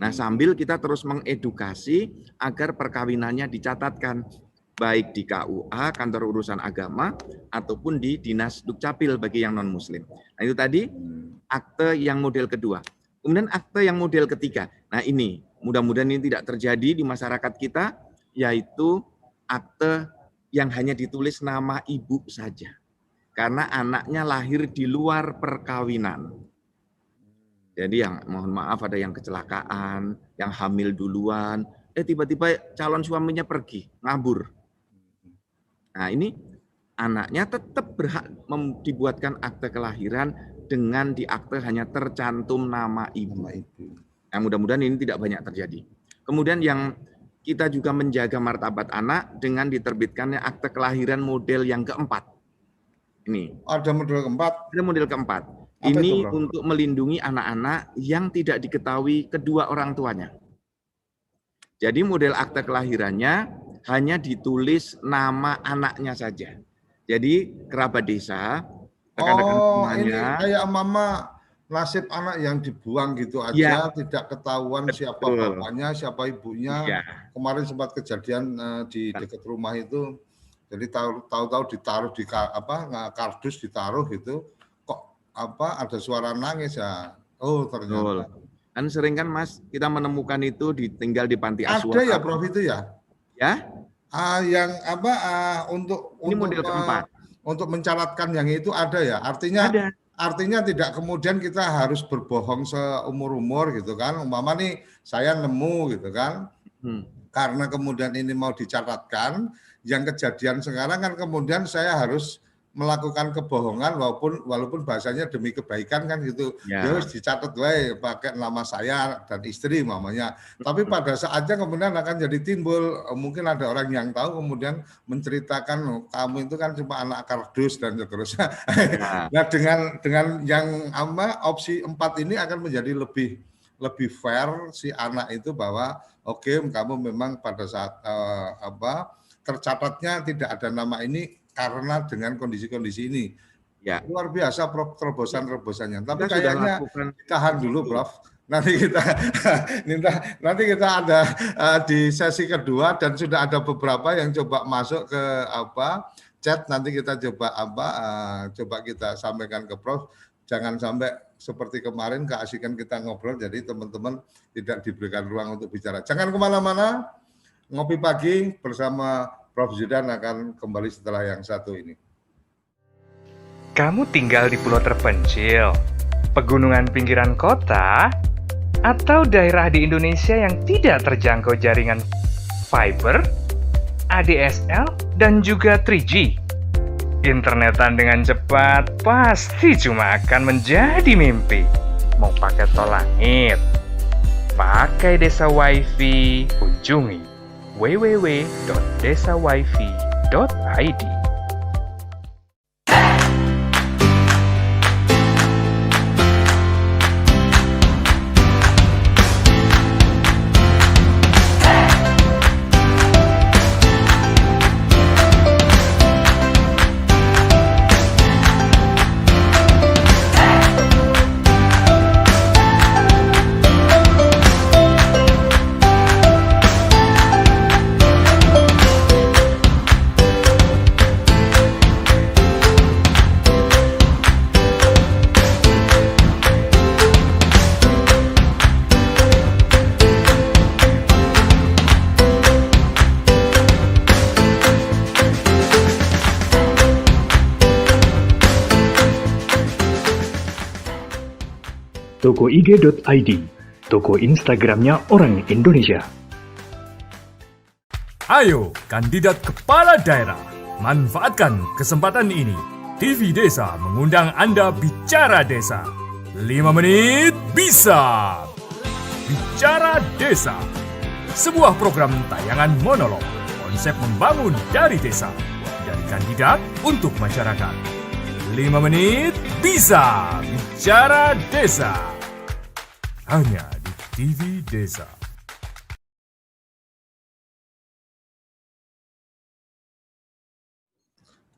Nah, sambil kita terus mengedukasi agar perkawinannya dicatatkan baik di KUA, kantor urusan agama, ataupun di Dinas Dukcapil bagi yang non-muslim. Nah, itu tadi akte yang model kedua. Kemudian akte yang model ketiga. Nah, ini mudah-mudahan ini tidak terjadi di masyarakat kita, yaitu akte yang hanya ditulis nama ibu saja. Karena anaknya lahir di luar perkawinan. Jadi yang mohon maaf ada yang kecelakaan, yang hamil duluan, tiba-tiba calon suaminya pergi, ngabur. Nah, ini anaknya tetap berhak dibuatkan akte kelahiran dengan di akte hanya tercantum nama ibu. Nah, mudah-mudahan ini tidak banyak terjadi. Kemudian yang kita juga menjaga martabat anak dengan diterbitkannya akte kelahiran model yang keempat. Ini. Ada model keempat? Ada model keempat. Ini untuk melindungi anak-anak yang tidak diketahui kedua orang tuanya. Jadi model akte kelahirannya hanya ditulis nama anaknya saja. Jadi kerabat desa, rekan-rekan semuanya. Ini kayak mama nasib anak yang dibuang gitu aja, tidak ketahuan siapa bapaknya, siapa ibunya. Kemarin sempat kejadian di dekat rumah itu, jadi tahu-tahu ditaruh di kardus ditaruh gitu, kok ada suara nangis ya. Oh ternyata. Kan sering kan Mas kita menemukan itu tinggal di panti asuhan. Ada ya Prof itu ya? Ya? Untuk model keempat. Untuk mencatatkan yang itu ada ya. Artinya tidak kemudian kita harus berbohong seumur-umur gitu kan. Umpama nih saya nemu gitu kan. karena kemudian ini mau dicatatkan, yang kejadian sekarang kan kemudian saya harus melakukan kebohongan walaupun bahasanya demi kebaikan kan gitu. Ya Ya. wis dicatat wae pakai nama saya dan istri mamanya. Tapi pada saatnya kemudian akan jadi timbul mungkin ada orang yang tahu kemudian menceritakan "Oh, kamu itu kan cuma anak kardus dan seterusnya. Ya. Nah dengan yang opsi 4 ini akan menjadi lebih fair si anak itu bahwa oke, kamu memang pada saat tercatatnya tidak ada nama ini karena dengan kondisi-kondisi ini. Ya. Luar biasa Prof terobosan-terobosannya. Tapi Kita sudah kayaknya lakukan ditahan dulu Prof. Nanti kita ada di sesi kedua dan sudah ada beberapa yang coba masuk ke chat, nanti kita coba kita sampaikan ke Prof. Jangan sampai seperti kemarin keasikan kita ngobrol, jadi teman-teman tidak diberikan ruang untuk bicara. Jangan kemana-mana, ngopi pagi bersama Prof. Zudan akan kembali setelah yang satu ini. Kamu tinggal di pulau terpencil, pegunungan pinggiran kota, atau daerah di Indonesia yang tidak terjangkau jaringan fiber, ADSL, dan juga 3G. Internetan dengan cepat pasti cuma akan menjadi mimpi. Mau pakai tol langit, pakai Desa WiFi, kunjungi www.desawifi.id. Toko IG.id, toko Instagramnya orang Indonesia. Ayo, kandidat kepala daerah, manfaatkan kesempatan ini. TV Desa mengundang Anda bicara desa. 5 menit bisa. Bicara Desa, sebuah program tayangan monolog, konsep membangun dari desa, dari kandidat untuk masyarakat. 5 menit bisa. Bicara Desa. Hanya di TV Desa.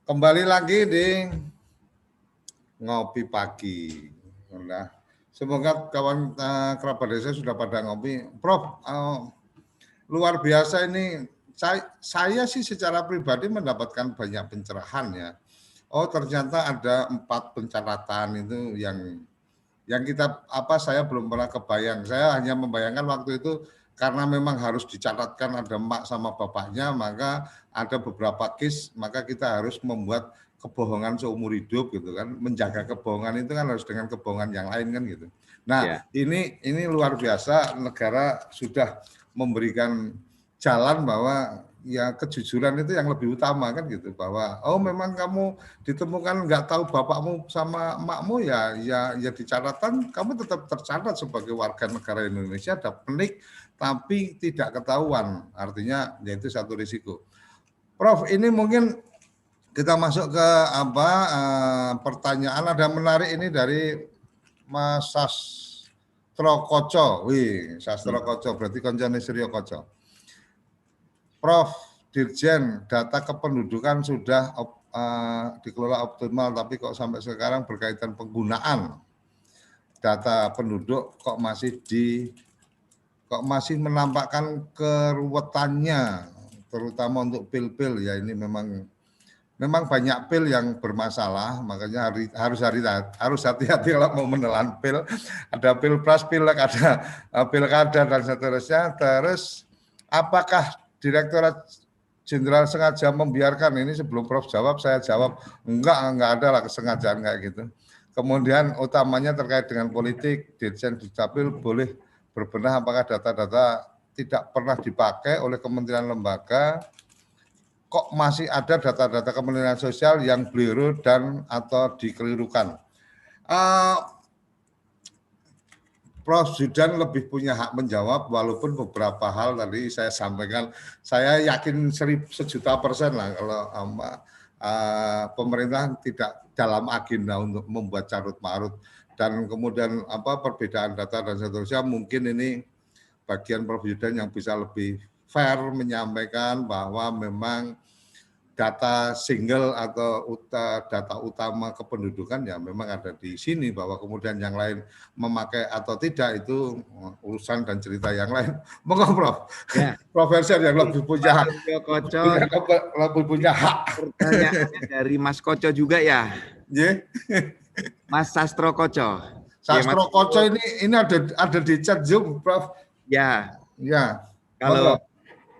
Kembali lagi di ngopi pagi. Nah, semoga kawan kerabat desa sudah pada ngopi. Prof, luar biasa ini. Saya sih secara pribadi mendapatkan banyak pencerahan ya. Oh, ternyata ada 4 pencatatan itu yang kita saya belum pernah kebayang. Saya hanya membayangkan waktu itu karena memang harus dicatatkan ada emak sama bapaknya, maka ada beberapa case, maka kita harus membuat kebohongan seumur hidup gitu kan. Menjaga kebohongan itu kan harus dengan kebohongan yang lain kan gitu. Nah, ini luar biasa, negara sudah memberikan jalan bahwa ya kejujuran itu yang lebih utama kan gitu, bahwa oh memang kamu ditemukan nggak tahu bapakmu sama emakmu ya di catatan kamu tetap tercatat sebagai warga negara Indonesia, ada penik tapi tidak ketahuan, artinya yaitu satu risiko. Prof, ini mungkin kita masuk ke pertanyaan ada menarik ini dari Mas Sastro Koco. Wih, Sastro Koco berarti koncone Suryo Koco. Prof, Dirjen, data kependudukan sudah dikelola optimal, tapi kok sampai sekarang berkaitan penggunaan data penduduk kok masih menampakkan keruwetannya, terutama untuk pil-pil ya. Ini memang banyak pil yang bermasalah, makanya harus hati-hati kalau mau menelan pil. Ada pilpres, pilek, ada pilkada dan seterusnya. Terus apakah Direktorat Jenderal sengaja membiarkan ini? Sebelum Prof jawab, saya jawab enggak ada lah kesengajaan kayak gitu. Kemudian utamanya terkait dengan politik, Dirjen Dukcapil boleh berbenah apakah data-data tidak pernah dipakai oleh kementerian lembaga, kok masih ada data-data Kementerian Sosial yang keliru dan atau dikelirukan. Prof. Zudan lebih punya hak menjawab, walaupun beberapa hal tadi saya sampaikan, saya yakin 1.000.000% lah kalau pemerintah tidak dalam agenda untuk membuat carut marut, dan kemudian perbedaan data dan seterusnya, mungkin ini bagian Prof. Zudan yang bisa lebih fair menyampaikan bahwa memang data single atau data utama kependudukan ya memang ada di sini, bahwa kemudian yang lain memakai atau tidak itu urusan dan cerita yang lain. Monggo Prof. Ya. Profesor yang lebih punya hak. Lebih punya hak. Pertanyaannya dari Mas Koco juga ya? Yeah. Mas Sastro Koco. Sastro Koco ini ada di chat Zoom, Prof. Ya. Ya. Kalau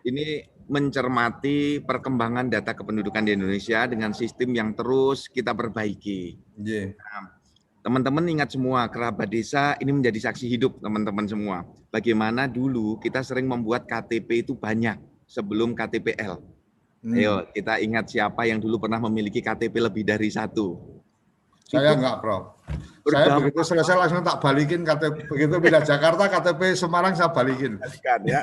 ini mencermati perkembangan data kependudukan di Indonesia dengan sistem yang terus kita perbaiki. Yeah. Nah, teman-teman ingat semua, kerabat desa ini menjadi saksi hidup teman-teman semua. Bagaimana dulu kita sering membuat KTP itu banyak sebelum KTPL. Ayo kita ingat siapa yang dulu pernah memiliki KTP lebih dari satu. Saya enggak, Prof. Saya begitu selesai langsung tak balikin KTP. Begitu pindah Jakarta, KTP Semarang saya balikin. Ya.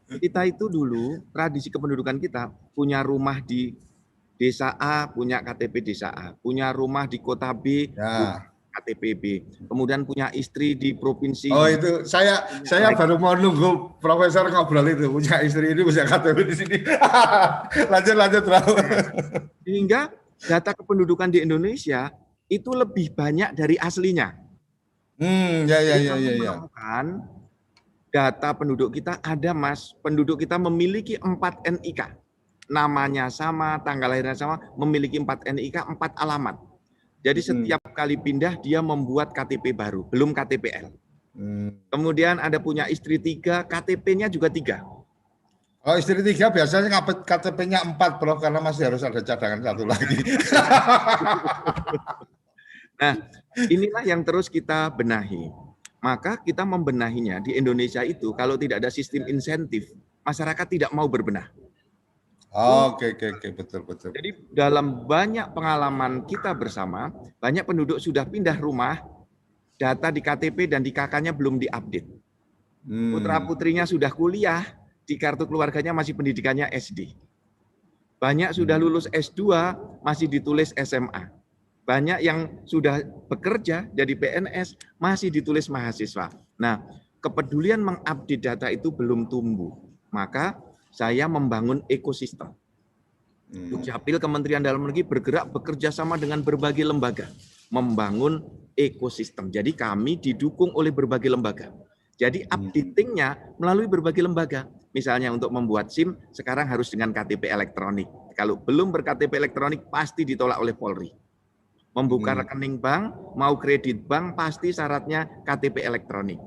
Kita itu dulu, tradisi kependudukan kita, punya rumah di desa A, punya KTP desa A. Punya rumah di kota B, ya. KTP B. Kemudian punya istri di provinsi. Oh itu, saya baru mau nunggu Profesor ngobrol itu. Punya istri ini, punya KTP di sini. lanjut. Sehingga data kependudukan di Indonesia itu lebih banyak dari aslinya. Menemukan data penduduk kita ada, Mas. Penduduk kita memiliki 4 NIK. Namanya sama, tanggal lahirnya sama, memiliki 4 NIK, 4 alamat. Jadi setiap kali pindah dia membuat KTP baru, belum KTPL. Kemudian ada punya istri 3, KTP-nya juga 3. Oh, istri 3 biasanya KTP-nya 4, Prof, karena masih harus ada cadangan 1 lagi. Nah, inilah yang terus kita benahi. Maka kita membenahinya di Indonesia itu, kalau tidak ada sistem insentif, masyarakat tidak mau berbenah. Oke, betul. Jadi dalam banyak pengalaman kita bersama, banyak penduduk sudah pindah rumah, data di KTP dan di KK-nya belum diupdate. Putra-putrinya sudah kuliah, di kartu keluarganya masih pendidikannya SD. Banyak sudah lulus S2, masih ditulis SMA. Banyak yang sudah bekerja jadi PNS, masih ditulis mahasiswa. Nah, kepedulian mengupdate data itu belum tumbuh. Maka saya membangun ekosistem. Dukcapil Kementerian Dalam Negeri bergerak bekerja sama dengan berbagai lembaga, membangun ekosistem. Jadi kami didukung oleh berbagai lembaga. Jadi updatingnya melalui berbagai lembaga. Misalnya untuk membuat SIM, sekarang harus dengan KTP elektronik. Kalau belum berKTP elektronik, pasti ditolak oleh Polri. Membuka rekening bank, mau kredit bank, pasti syaratnya KTP elektronik.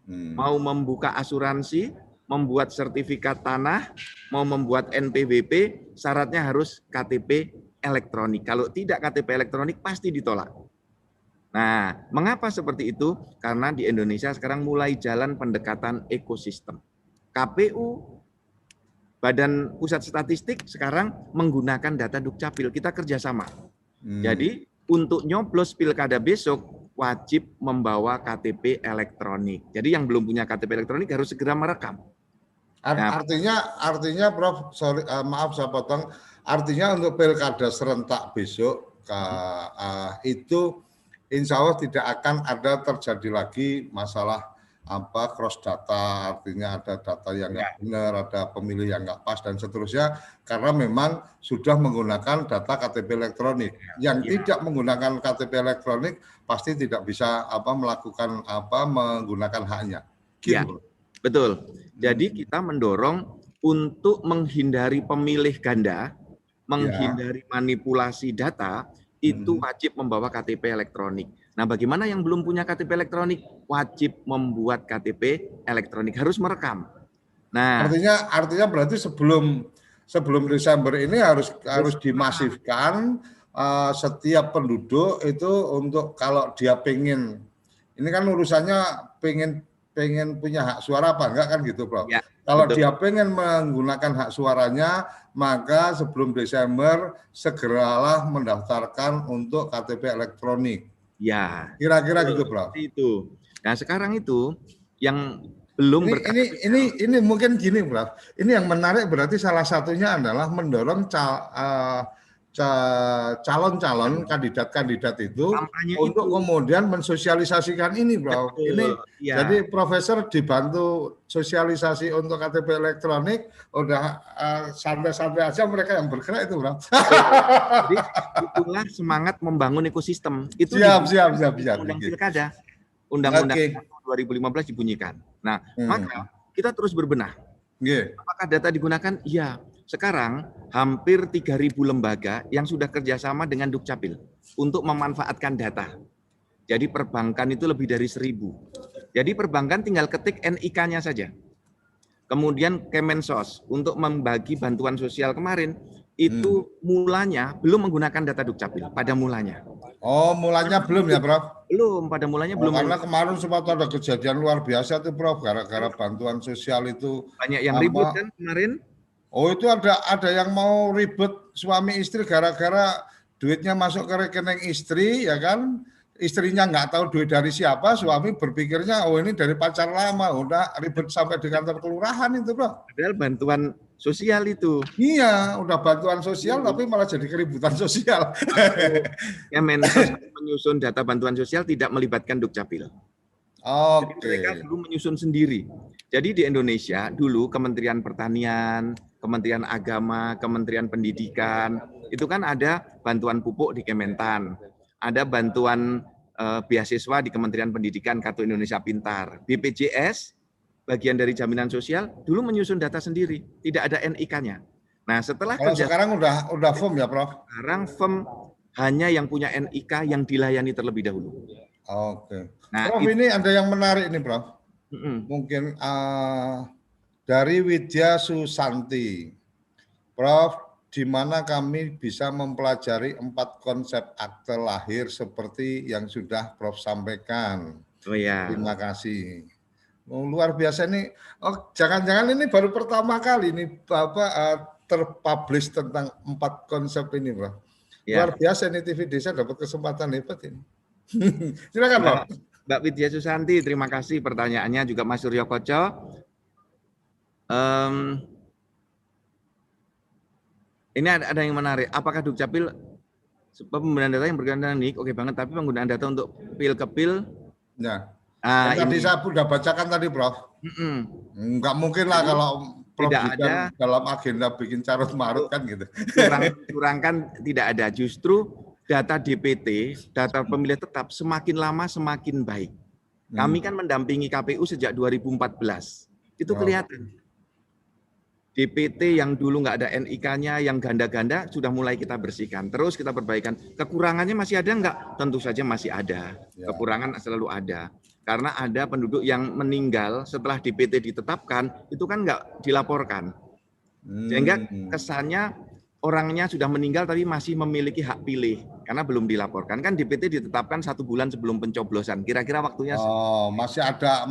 Mau membuka asuransi, membuat sertifikat tanah, mau membuat NPWP, syaratnya harus KTP elektronik. Kalau tidak KTP elektronik, pasti ditolak. Nah, mengapa seperti itu? Karena di Indonesia sekarang mulai jalan pendekatan ekosistem. KPU, Badan Pusat Statistik, sekarang menggunakan data Dukcapil. Kita kerjasama. Jadi, untuk nyoblos pilkada besok, wajib membawa KTP elektronik. Jadi yang belum punya KTP elektronik harus segera merekam. Artinya Prof, sorry, maaf saya potong, artinya untuk pilkada serentak besok itu insya Allah tidak akan ada terjadi lagi masalah cross data, artinya ada data yang nggak benar, ada pemilih yang nggak pas dan seterusnya, karena memang sudah menggunakan data KTP elektronik. Yang tidak menggunakan KTP elektronik pasti tidak bisa menggunakan haknya. Gitu. Ya, betul. Jadi kita mendorong untuk menghindari pemilih ganda, menghindari manipulasi data, itu wajib membawa KTP elektronik. Nah, bagaimana yang belum punya KTP elektronik? Wajib membuat KTP elektronik, harus merekam. Nah, artinya berarti sebelum Desember ini harus dimasifkan setiap penduduk itu untuk kalau dia pengen, ini kan urusannya pengen pengen punya hak suara apa enggak kan gitu, Prof. Ya, Kalau betul. dia pengen menggunakan hak suaranya, maka sebelum Desember segeralah mendaftarkan untuk KTP elektronik. Ya, Kira-kira betul, gitu, Prof. seperti itu. Nah, sekarang itu yang belum Ini mungkin gini, Prof. Ini yang menarik berarti salah satunya adalah mendorong calon-calon kandidat-kandidat itu kampanye untuk itu. kemudian mensosialisasikan ini, Prof. Betul, Ini ya. jadi profesor dibantu sosialisasi untuk KTP elektronik, udah santai-santai aja mereka yang bergerak itu, Prof. Jadi itulah semangat membangun ekosistem. Itu Siap. Undang Pilkada. Undang-Undang Oke. 2015 dibunyikan. Nah, Hmm. maka kita terus berbenah. Nggih. Apakah data digunakan? Iya. Sekarang hampir 3.000 lembaga yang sudah kerjasama dengan Dukcapil untuk memanfaatkan data. Jadi perbankan itu lebih dari 1.000. Jadi perbankan tinggal ketik NIK-nya saja. Kemudian Kemensos untuk membagi bantuan sosial kemarin itu mulanya belum menggunakan data Dukcapil pada mulanya. Oh, mulanya belum ya, Prof? Belum, pada mulanya Oh, belum. karena kemarin sempat ada kejadian luar biasa tuh, Prof, gara-gara bantuan sosial itu Banyak yang ribut kan kemarin. Oh, itu ada yang mau ribet suami istri gara-gara duitnya masuk ke rekening istri, ya kan? Istrinya nggak tahu duit dari siapa, suami berpikirnya, oh ini dari pacar lama, udah ribet sampai di kantor kelurahan itu, Bro. Padahal bantuan sosial itu. Iya, udah bantuan sosial tapi malah jadi keributan sosial. Kemensos menyusun data bantuan sosial tidak melibatkan Dukcapil. Jadi mereka Oke. dulu menyusun sendiri. Jadi di Indonesia dulu Kementerian Pertanian, Kementerian Agama, Kementerian Pendidikan, itu kan ada bantuan pupuk di Kementan, ada bantuan beasiswa di Kementerian Pendidikan, Kartu Indonesia Pintar, BPJS, bagian dari jaminan sosial, dulu menyusun data sendiri, tidak ada NIK-nya. Nah, setelah Kalau sekarang udah firm ya, Prof? sekarang firm hanya yang punya NIK yang dilayani terlebih dahulu. Oke. Nah, Prof, ini ada yang menarik ini, Prof. Mm-mm. Mungkin dari Widya Susanti. Prof, di mana kami bisa mempelajari 4 konsep akte lahir seperti yang sudah Prof sampaikan. Oh ya. Terima kasih. Oh, luar biasa ini. Oh, jangan-jangan ini baru pertama kali ini Bapak terpublish tentang 4 konsep ini, Prof. Ya. Luar biasa ini TV Desa dapat kesempatan hebat ini. Silakan, Prof. Mbak Widya Susanti, terima kasih pertanyaannya, juga Mas Suryo Koco. Ini ada yang menarik. Apakah Dukcapil penggunaan data yang berkaitan dengan NIK? Oke banget, tapi penggunaan data untuk pil ke pil? Ya. Nah, Tadi saya sudah bacakan tadi, Prof. Enggak mungkin lah kalau Prof tidak ada dalam agenda bikin carut marut kan gitu. curangkan, tidak ada. Justru data DPT, data pemilih tetap semakin lama semakin baik. Kami kan mendampingi KPU sejak 2014. Itu kelihatan. DPT yang dulu nggak ada NIK-nya, yang ganda-ganda sudah mulai kita bersihkan. Terus kita perbaikan. Kekurangannya masih ada nggak? Tentu saja masih ada. Kekurangan selalu ada. Karena ada penduduk yang meninggal setelah DPT ditetapkan, itu kan nggak dilaporkan. Sehingga kesannya orangnya sudah meninggal tapi masih memiliki hak pilih. Karena belum dilaporkan. Kan DPT ditetapkan 1 bulan sebelum pencoblosan. Kira-kira waktunya... Oh, masih ada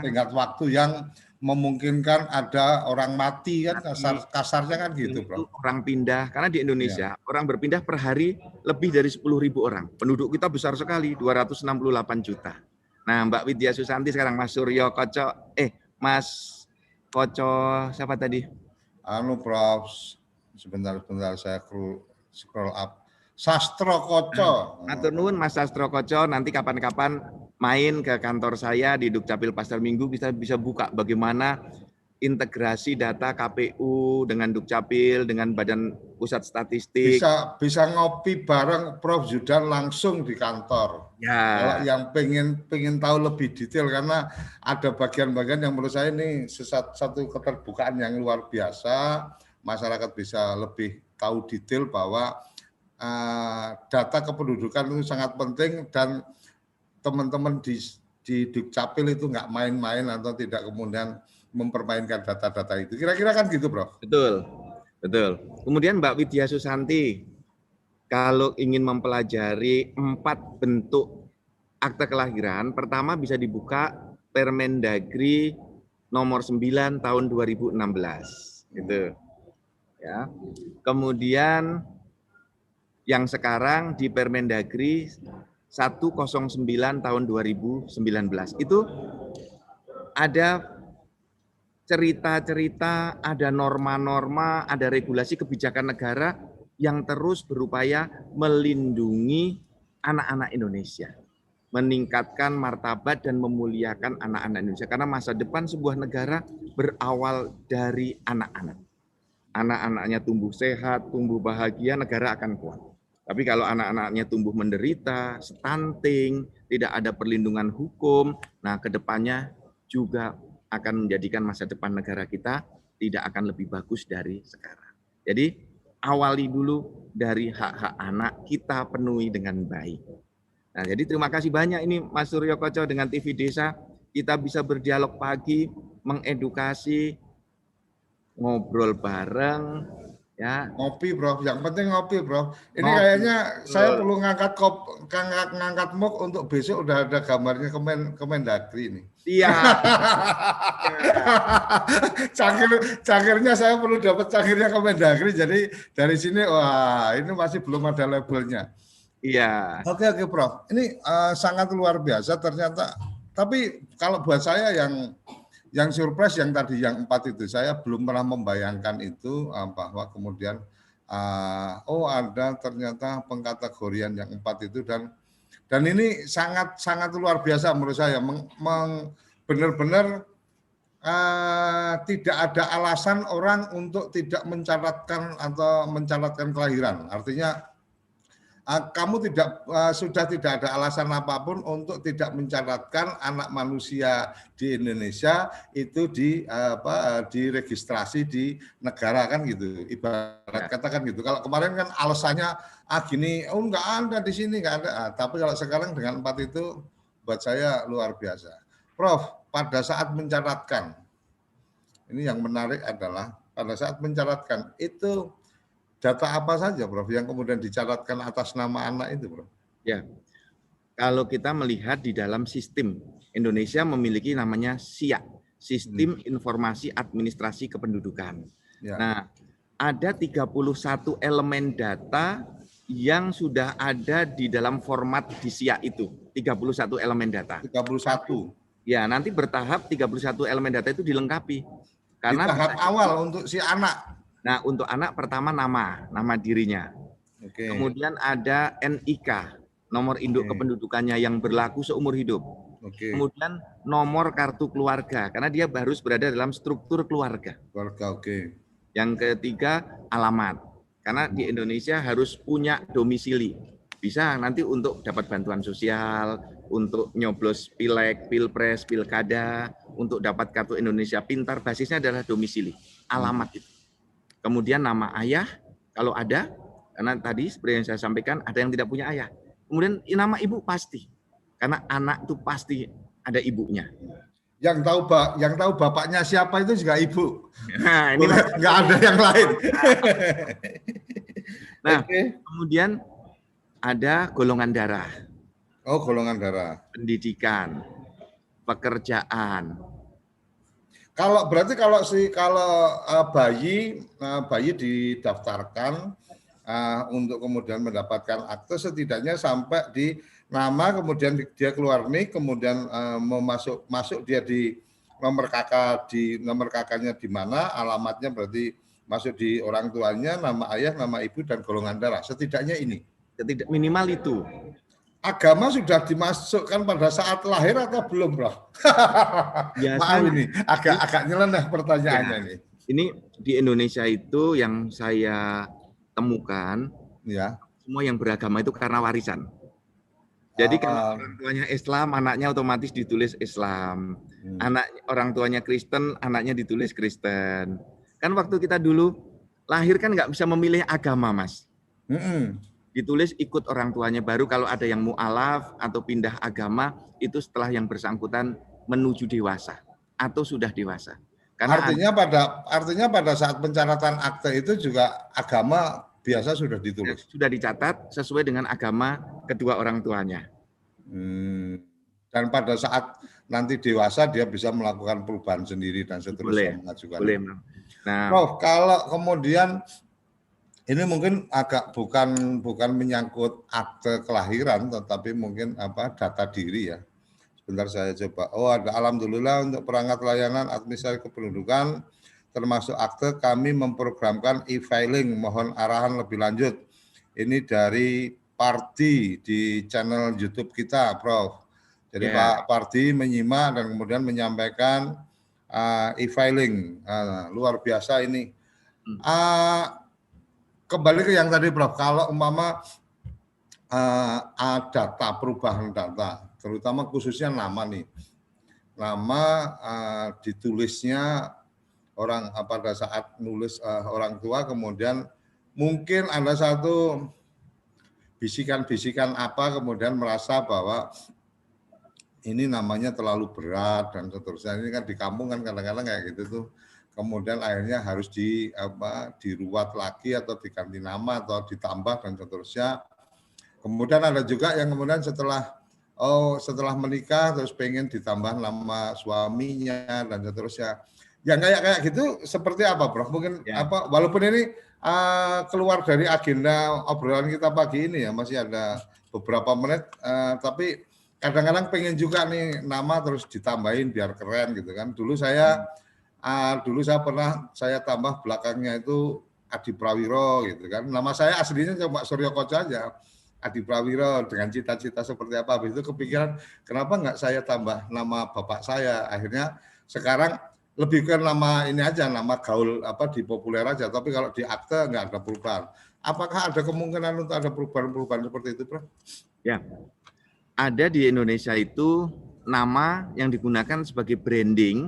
tenggat waktu yang memungkinkan ada orang mati kan, kasarnya kan gitu, Bro. Orang pindah, karena di Indonesia orang berpindah per hari lebih dari 10.000 orang. Penduduk kita besar sekali, 268 juta. Nah, Mbak Widya Susanti sekarang, Mas Suryo Koco, Mas Koco siapa tadi? Prof, sebentar saya scroll up. Sastro Koco. Matur nuwun Mas Sastro Koco, nanti kapan-kapan main ke kantor saya di Dukcapil Pasar Minggu, bisa buka bagaimana integrasi data KPU dengan Dukcapil, dengan Badan Pusat Statistik. Bisa ngopi bareng Prof Zudan langsung di kantor. Ya. Kalau yang pengen tahu lebih detail, karena ada bagian-bagian yang menurut saya ini satu keterbukaan yang luar biasa. Masyarakat bisa lebih tahu detail bahwa data kependudukan itu sangat penting, dan teman-teman di Dukcapil itu nggak main-main atau tidak kemudian mempermainkan data-data itu. Kira-kira kan gitu, Bro? Betul. Kemudian Mbak Widya Susanti, kalau ingin mempelajari 4 bentuk akte kelahiran, pertama bisa dibuka Permendagri nomor 9 tahun 2016 gitu. Ya. Kemudian yang sekarang di Permendagri 109 tahun 2019 itu ada cerita-cerita, ada norma-norma, ada regulasi kebijakan negara yang terus berupaya melindungi anak-anak Indonesia, meningkatkan martabat dan memuliakan anak-anak Indonesia. Karena masa depan sebuah negara berawal dari anak-anak. Anak-anaknya tumbuh sehat, tumbuh bahagia, negara akan kuat. Tapi kalau anak-anaknya tumbuh menderita, stunting, tidak ada perlindungan hukum, nah kedepannya juga akan menjadikan masa depan negara kita tidak akan lebih bagus dari sekarang. Jadi awali dulu dari hak-hak anak, kita penuhi dengan baik. Nah, jadi terima kasih banyak ini Mas Suryo Koco dengan TV Desa, kita bisa berdialog pagi, mengedukasi, ngobrol bareng, ya. Ngopi bro, yang penting ngopi bro. Ini Ngopi. kayaknya saya perlu ngangkat muk untuk besok udah ada gambarnya Kemendagri ini. Iya. Cangkirnya saya perlu dapat cangkirnya Kemendagri. Jadi dari sini wah ini masih belum ada labelnya. Iya. Oke Prof. Ini sangat luar biasa ternyata. Tapi kalau buat saya yang surprise yang tadi yang 4 itu saya belum pernah membayangkan itu bahwa kemudian ada ternyata pengkategorian yang 4 itu dan ini sangat luar biasa menurut saya benar-benar tidak ada alasan orang untuk tidak mencatatkan atau mencatatkan kelahiran. Artinya kamu sudah tidak ada alasan apapun untuk tidak mencatatkan anak manusia di Indonesia itu diregistrasi di negara kan gitu. Ibarat katakan gitu. Kalau kemarin kan alasannya gini, nggak ada di sini nggak ada. Tapi kalau sekarang dengan 4 itu buat saya luar biasa. Prof, pada saat mencatatkan, ini yang menarik adalah pada saat mencatatkan itu data apa saja, Prof, yang kemudian dicatatkan atas nama anak itu, Prof? Ya, kalau kita melihat di dalam sistem, Indonesia memiliki namanya SIA, Sistem Informasi Administrasi Kependudukan. Ya. Nah, ada 31 elemen data yang sudah ada di dalam format di SIA itu, 31 elemen data. 31. Ya, nanti bertahap 31 elemen data itu dilengkapi. Karena di tahap awal untuk si anak. Nah, untuk anak pertama nama dirinya. Oke. Kemudian ada NIK, nomor induk kependudukannya yang berlaku seumur hidup. Oke. Kemudian nomor kartu keluarga, karena dia harus berada dalam struktur keluarga. Keluarga, oke. Yang ketiga, alamat. Karena di Indonesia harus punya domisili. Bisa nanti untuk dapat bantuan sosial, untuk nyoblos pileg, pilpres, pilkada, untuk dapat kartu Indonesia Pintar, basisnya adalah domisili, alamat itu. Kemudian nama ayah, kalau ada, karena tadi seperti yang saya sampaikan, ada yang tidak punya ayah. Kemudian nama ibu pasti, karena anak itu pasti ada ibunya. Yang tahu bapaknya siapa itu juga ibu. Nah, ini nggak ada yang lain. Nah, kemudian ada golongan darah. Oh, golongan darah. Pendidikan, pekerjaan. Kalau berarti kalau bayi didaftarkan untuk kemudian mendapatkan akte setidaknya sampai di nama, kemudian dia keluar nih, kemudian masuk dia di nomor kakaknya di mana, alamatnya berarti masuk di orang tuanya, nama ayah, nama ibu dan golongan darah. Setidaknya ini. Minimal itu. Agama sudah dimasukkan pada saat lahir atau belum, Bro? Maaf ini agak nyeleneh pertanyaannya ini. Ini di Indonesia itu yang saya temukan, ya, semua yang beragama itu karena warisan. Jadi kalau orang tuanya Islam, anaknya otomatis ditulis Islam. Anak orang tuanya Kristen, anaknya ditulis Kristen. Kan waktu kita dulu lahir kan nggak bisa memilih agama, Mas. Ditulis ikut orang tuanya, baru kalau ada yang mu'alaf atau pindah agama itu setelah yang bersangkutan menuju dewasa atau sudah dewasa. Karena artinya pada saat pencatatan akte itu juga agama biasa sudah ditulis. Sudah dicatat sesuai dengan agama kedua orang tuanya. Dan pada saat nanti dewasa dia bisa melakukan perubahan sendiri dan seterusnya mengajukan. Boleh. Nah, Prof, kalau kemudian ini mungkin agak bukan menyangkut akte kelahiran, tetapi mungkin data diri ya. Sebentar saya coba. Oh, ada alhamdulillah untuk perangkat layanan administrasi kependudukan termasuk akte kami memprogramkan e-filing. Mohon arahan lebih lanjut. Ini dari Pardi di channel YouTube kita, Prof. Jadi Pak Pardi menyimak dan kemudian menyampaikan e-filing. Luar biasa ini. Kembali ke yang tadi, Prof. Kalau umpama data, perubahan data, terutama khususnya nama nih. Nama ditulisnya orang pada saat nulis orang tua, kemudian mungkin ada satu bisikan-bisikan kemudian merasa bahwa ini namanya terlalu berat dan seterusnya. Ini kan di kampung kan kadang-kadang kayak gitu tuh. Kemudian akhirnya harus diruat lagi atau diganti nama atau ditambah dan seterusnya. Kemudian ada juga yang kemudian setelah menikah terus pengen ditambah nama suaminya dan seterusnya. Yang kayak gitu seperti apa, Prof? Mungkin walaupun ini keluar dari agenda obrolan kita pagi ini ya, masih ada beberapa menit, tapi kadang-kadang pengen juga nih nama terus ditambahin biar keren gitu kan. Dulu saya pernah tambah belakangnya itu Adi Prawiro gitu kan. Nama saya aslinya cuma Suryo Koco aja, Adi Prawiro dengan cita-cita seperti apa. Habis itu kepikiran kenapa nggak saya tambah nama bapak saya. Akhirnya sekarang lebih ke nama ini aja, nama gaul di populer aja. Tapi kalau di akte nggak ada perubahan. Apakah ada kemungkinan untuk ada perubahan-perubahan seperti itu, Prof? Ya, ada di Indonesia itu nama yang digunakan sebagai branding,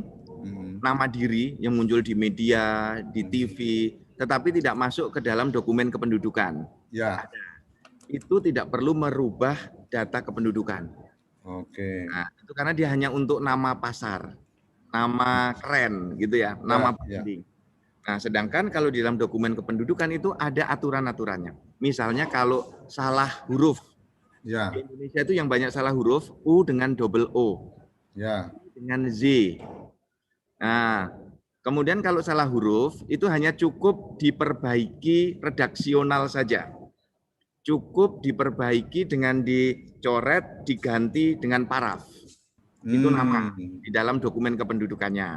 nama diri yang muncul di media, di TV, tetapi tidak masuk ke dalam dokumen kependudukan. Ya. Itu tidak perlu merubah data kependudukan. Oke. Nah, itu karena dia hanya untuk nama pasar, nama keren gitu ya, nama branding. Nah, sedangkan kalau di dalam dokumen kependudukan itu ada aturan-aturannya. Misalnya kalau salah huruf, ya. Di Indonesia itu yang banyak salah huruf, U dengan double O, ya. dengan Z. Nah, kemudian kalau salah huruf itu hanya cukup diperbaiki redaksional saja. Cukup diperbaiki dengan dicoret, diganti dengan paraf. Itu nama di dalam dokumen kependudukannya.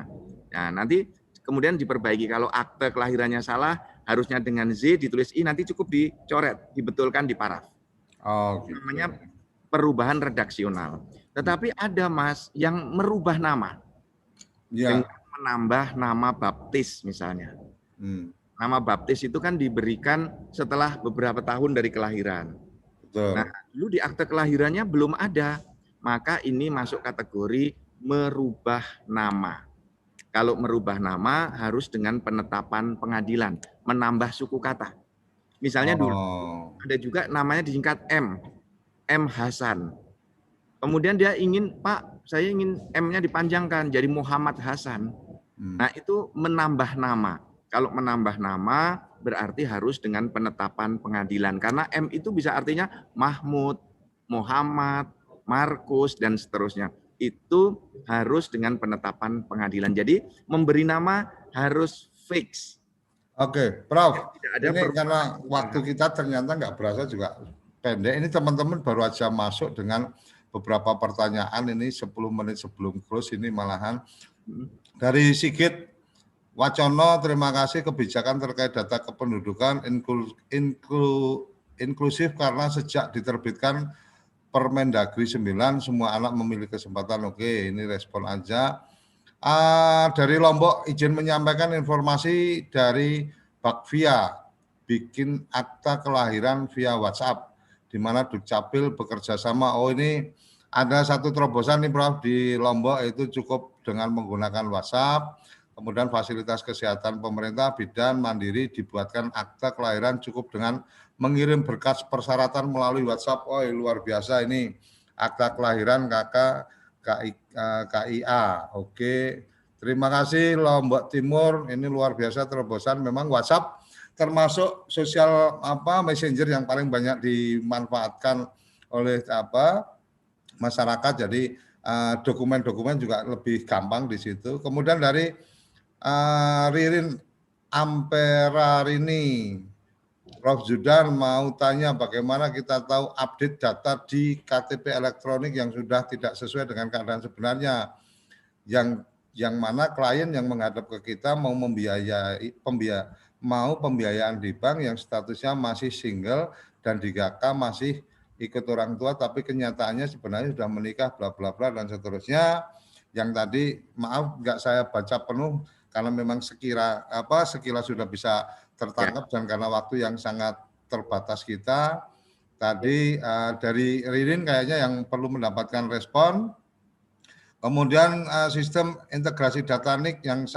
Nah, nanti kemudian diperbaiki. Kalau akte kelahirannya salah, harusnya dengan Z ditulis I, nanti cukup dicoret, dibetulkan di paraf. Oh, gitu. Namanya perubahan redaksional. Tetapi ada, Mas, yang merubah nama. Ya. Dengan menambah nama baptis misalnya. Nama baptis itu kan diberikan setelah beberapa tahun dari kelahiran. Betul. Nah, dulu di akte kelahirannya belum ada. Maka ini masuk kategori merubah nama. Kalau merubah nama harus dengan penetapan pengadilan, menambah suku kata. Misalnya dulu ada juga namanya disingkat M Hasan. Kemudian dia ingin, Pak, saya ingin M-nya dipanjangkan jadi Muhammad Hasan. Nah, itu menambah nama. Kalau menambah nama berarti harus dengan penetapan pengadilan. Karena M itu bisa artinya Mahmud, Muhammad, Markus, dan seterusnya. Itu harus dengan penetapan pengadilan. Jadi memberi nama harus fix. Oke, Prof. Ada ini karena waktu kita ternyata nggak berasa juga pendek. Ini teman-teman baru aja masuk dengan beberapa pertanyaan ini 10 menit sebelum close ini malahan. Dari Sigit Wacono, terima kasih kebijakan terkait data kependudukan inklusif karena sejak diterbitkan Permendagri 9 semua anak memiliki kesempatan. Oke, ini respon aja. Dari Lombok izin menyampaikan informasi dari Bakvia bikin akta kelahiran via WhatsApp di mana Dukcapil bekerja sama. Oh, ini ada satu terobosan nih, Prof, di Lombok itu cukup dengan menggunakan WhatsApp. Kemudian fasilitas kesehatan pemerintah bidan mandiri dibuatkan akta kelahiran cukup dengan mengirim berkas persyaratan melalui WhatsApp. Oh, luar biasa ini akta kelahiran KIA. Oke, terima kasih Lombok Timur. Ini luar biasa terobosan. Memang WhatsApp termasuk sosial messenger yang paling banyak dimanfaatkan oleh masyarakat. Jadi dokumen-dokumen juga lebih gampang di situ. Kemudian dari Ririn Amperarini, Prof. Zudan mau tanya bagaimana kita tahu update data di KTP elektronik yang sudah tidak sesuai dengan keadaan sebenarnya, yang mana klien yang menghadap ke kita mau pembiayaan di bank yang statusnya masih single dan di GK masih ikut orang tua, tapi kenyataannya sebenarnya sudah menikah, bla bla bla dan seterusnya. Yang tadi maaf nggak saya baca penuh karena memang sekilas sudah bisa tertangkap dan karena waktu yang sangat terbatas kita. Tadi dari Ririn kayaknya yang perlu mendapatkan respon. Kemudian sistem integrasi data NIK yang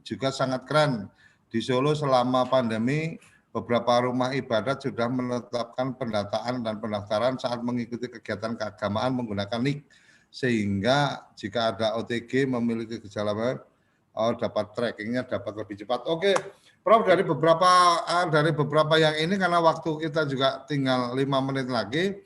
juga sangat keren. Di Solo selama pandemi, beberapa rumah ibadat sudah menetapkan pendataan dan pendaftaran saat mengikuti kegiatan keagamaan menggunakan NIK. Sehingga jika ada OTG memiliki gejala dapat trackingnya dapat lebih cepat. Oke, Prof, dari beberapa yang ini karena waktu kita juga tinggal 5 menit lagi,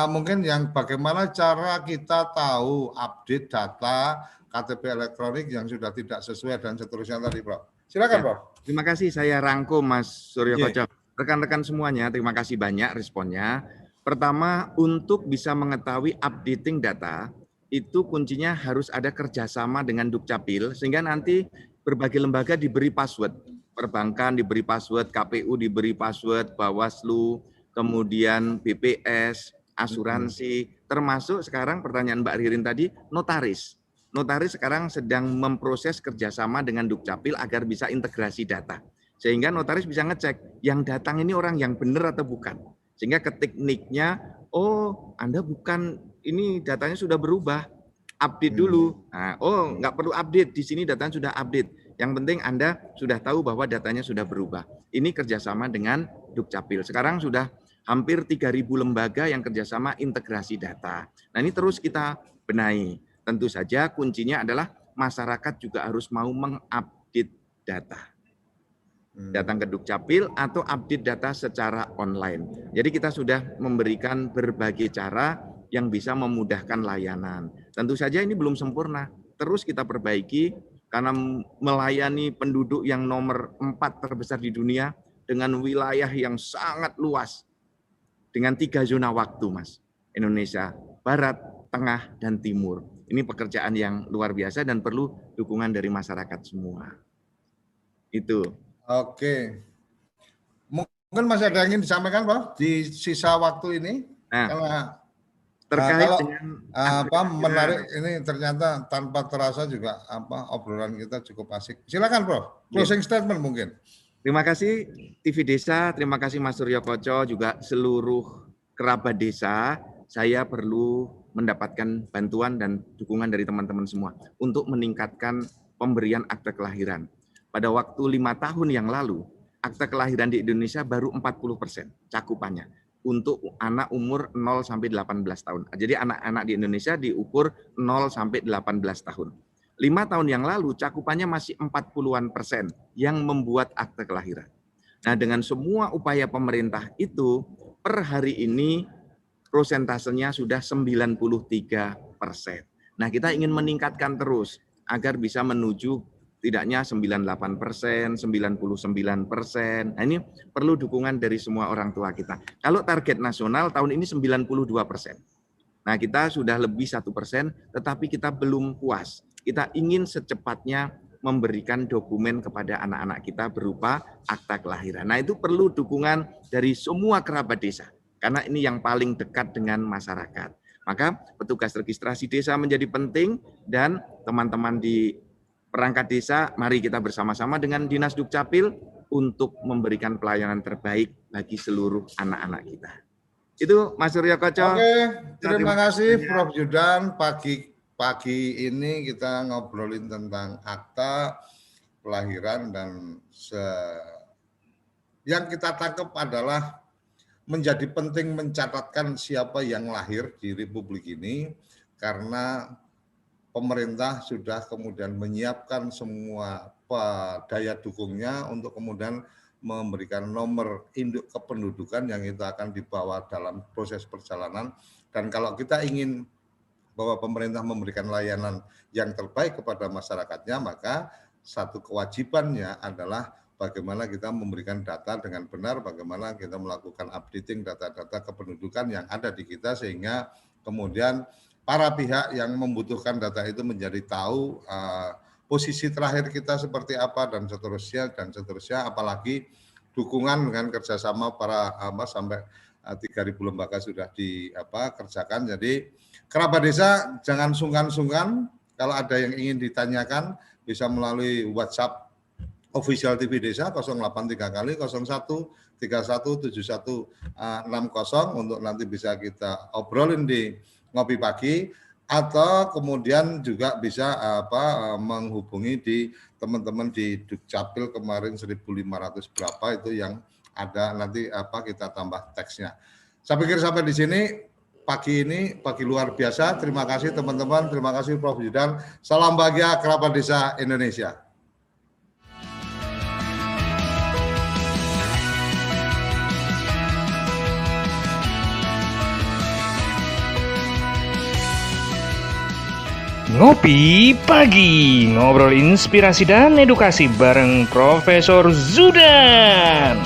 mungkin yang bagaimana cara kita tahu update data KTP elektronik yang sudah tidak sesuai dan seterusnya tadi, Prof. Silakan, Prof. Terima kasih, saya rangkum Mas Suryo Koco. Rekan-rekan semuanya, terima kasih banyak responnya. Pertama, untuk bisa mengetahui updating data, itu kuncinya harus ada kerjasama dengan Dukcapil, sehingga nanti berbagai lembaga diberi password. Perbankan diberi password, KPU diberi password, Bawaslu, kemudian BPS, asuransi, termasuk sekarang pertanyaan Mbak Ririn tadi, notaris. Notaris sekarang sedang memproses kerjasama dengan Dukcapil agar bisa integrasi data. Sehingga notaris bisa ngecek, yang datang ini orang yang benar atau bukan. Sehingga ketik NIK-nya, oh Anda bukan, ini datanya sudah berubah, update dulu. Nah, oh nggak perlu update, di sini datanya sudah update. Yang penting Anda sudah tahu bahwa datanya sudah berubah. Ini kerjasama dengan Dukcapil. Sekarang sudah hampir 3.000 lembaga yang kerjasama integrasi data. Nah ini terus kita benahi. Tentu saja kuncinya adalah masyarakat juga harus mau mengupdate data. Datang ke Dukcapil atau update data secara online. Jadi kita sudah memberikan berbagai cara yang bisa memudahkan layanan. Tentu saja ini belum sempurna. Terus kita perbaiki karena melayani penduduk yang nomor 4 terbesar di dunia dengan wilayah yang sangat luas. Dengan 3 zona waktu, Mas. Indonesia Barat, Tengah, dan Timur. Ini pekerjaan yang luar biasa dan perlu dukungan dari masyarakat semua. Itu. Oke. Mungkin masih ada yang ingin disampaikan, Pak, di sisa waktu ini? Nah, karena terkait kalau, dengan menarik ini ternyata tanpa terasa juga obrolan kita cukup asik. Silakan, Prof. Closing statement mungkin. Terima kasih TV Desa, terima kasih Mas Suryo Koco, juga seluruh kerabat desa. Saya perlu mendapatkan bantuan dan dukungan dari teman-teman semua untuk meningkatkan pemberian akte kelahiran. Pada waktu 5 tahun yang lalu, akte kelahiran di Indonesia baru 40% cakupannya untuk anak umur 0 sampai 18 tahun. Jadi anak-anak di Indonesia diukur 0 sampai 18 tahun. 5 tahun yang lalu cakupannya masih 40-an% yang membuat akte kelahiran. Nah, dengan semua upaya pemerintah itu, per hari ini prosentasenya sudah 93%. Nah, kita ingin meningkatkan terus agar bisa menuju tidaknya 98%, 99%. Nah, ini perlu dukungan dari semua orang tua kita. Kalau target nasional tahun ini 92%. Nah, kita sudah lebih 1%, tetapi kita belum puas. Kita ingin secepatnya memberikan dokumen kepada anak-anak kita berupa akta kelahiran. Nah, itu perlu dukungan dari semua kerabat desa, karena ini yang paling dekat dengan masyarakat. Maka petugas registrasi desa menjadi penting dan teman-teman di perangkat desa, mari kita bersama-sama dengan Dinas Dukcapil untuk memberikan pelayanan terbaik bagi seluruh anak-anak kita. Itu Mas Suryo Koco. Oke, terima kasih Prof. Zudan. Pagi ini kita ngobrolin tentang akta kelahiran dan yang kita tangkap adalah menjadi penting mencatatkan siapa yang lahir di Republik ini karena pemerintah sudah kemudian menyiapkan semua daya dukungnya untuk kemudian memberikan nomor induk kependudukan yang itu akan dibawa dalam proses perjalanan. Dan kalau kita ingin bahwa pemerintah memberikan layanan yang terbaik kepada masyarakatnya, maka satu kewajibannya adalah bagaimana kita memberikan data dengan benar, bagaimana kita melakukan updating data-data kependudukan yang ada di kita, sehingga kemudian para pihak yang membutuhkan data itu menjadi tahu posisi terakhir kita seperti apa dan seterusnya, apalagi dukungan dengan kerjasama para sampai 3.000 lembaga sudah dikerjakan. Jadi kerabat desa jangan sungkan-sungkan, kalau ada yang ingin ditanyakan bisa melalui WhatsApp official TV Desa 083 kali 01 31 71 60 untuk nanti bisa kita obrolin di ngopi pagi, atau kemudian juga bisa menghubungi di teman-teman di Dukcapil kemarin 1.500 berapa itu yang ada, nanti kita tambah teksnya. Saya pikir sampai di sini pagi ini, pagi luar biasa. Terima kasih teman-teman, terima kasih Prof. Zudan. Salam bahagia kerabat desa Indonesia. Ngopi Pagi, ngobrol inspirasi dan edukasi bareng Profesor Zudan.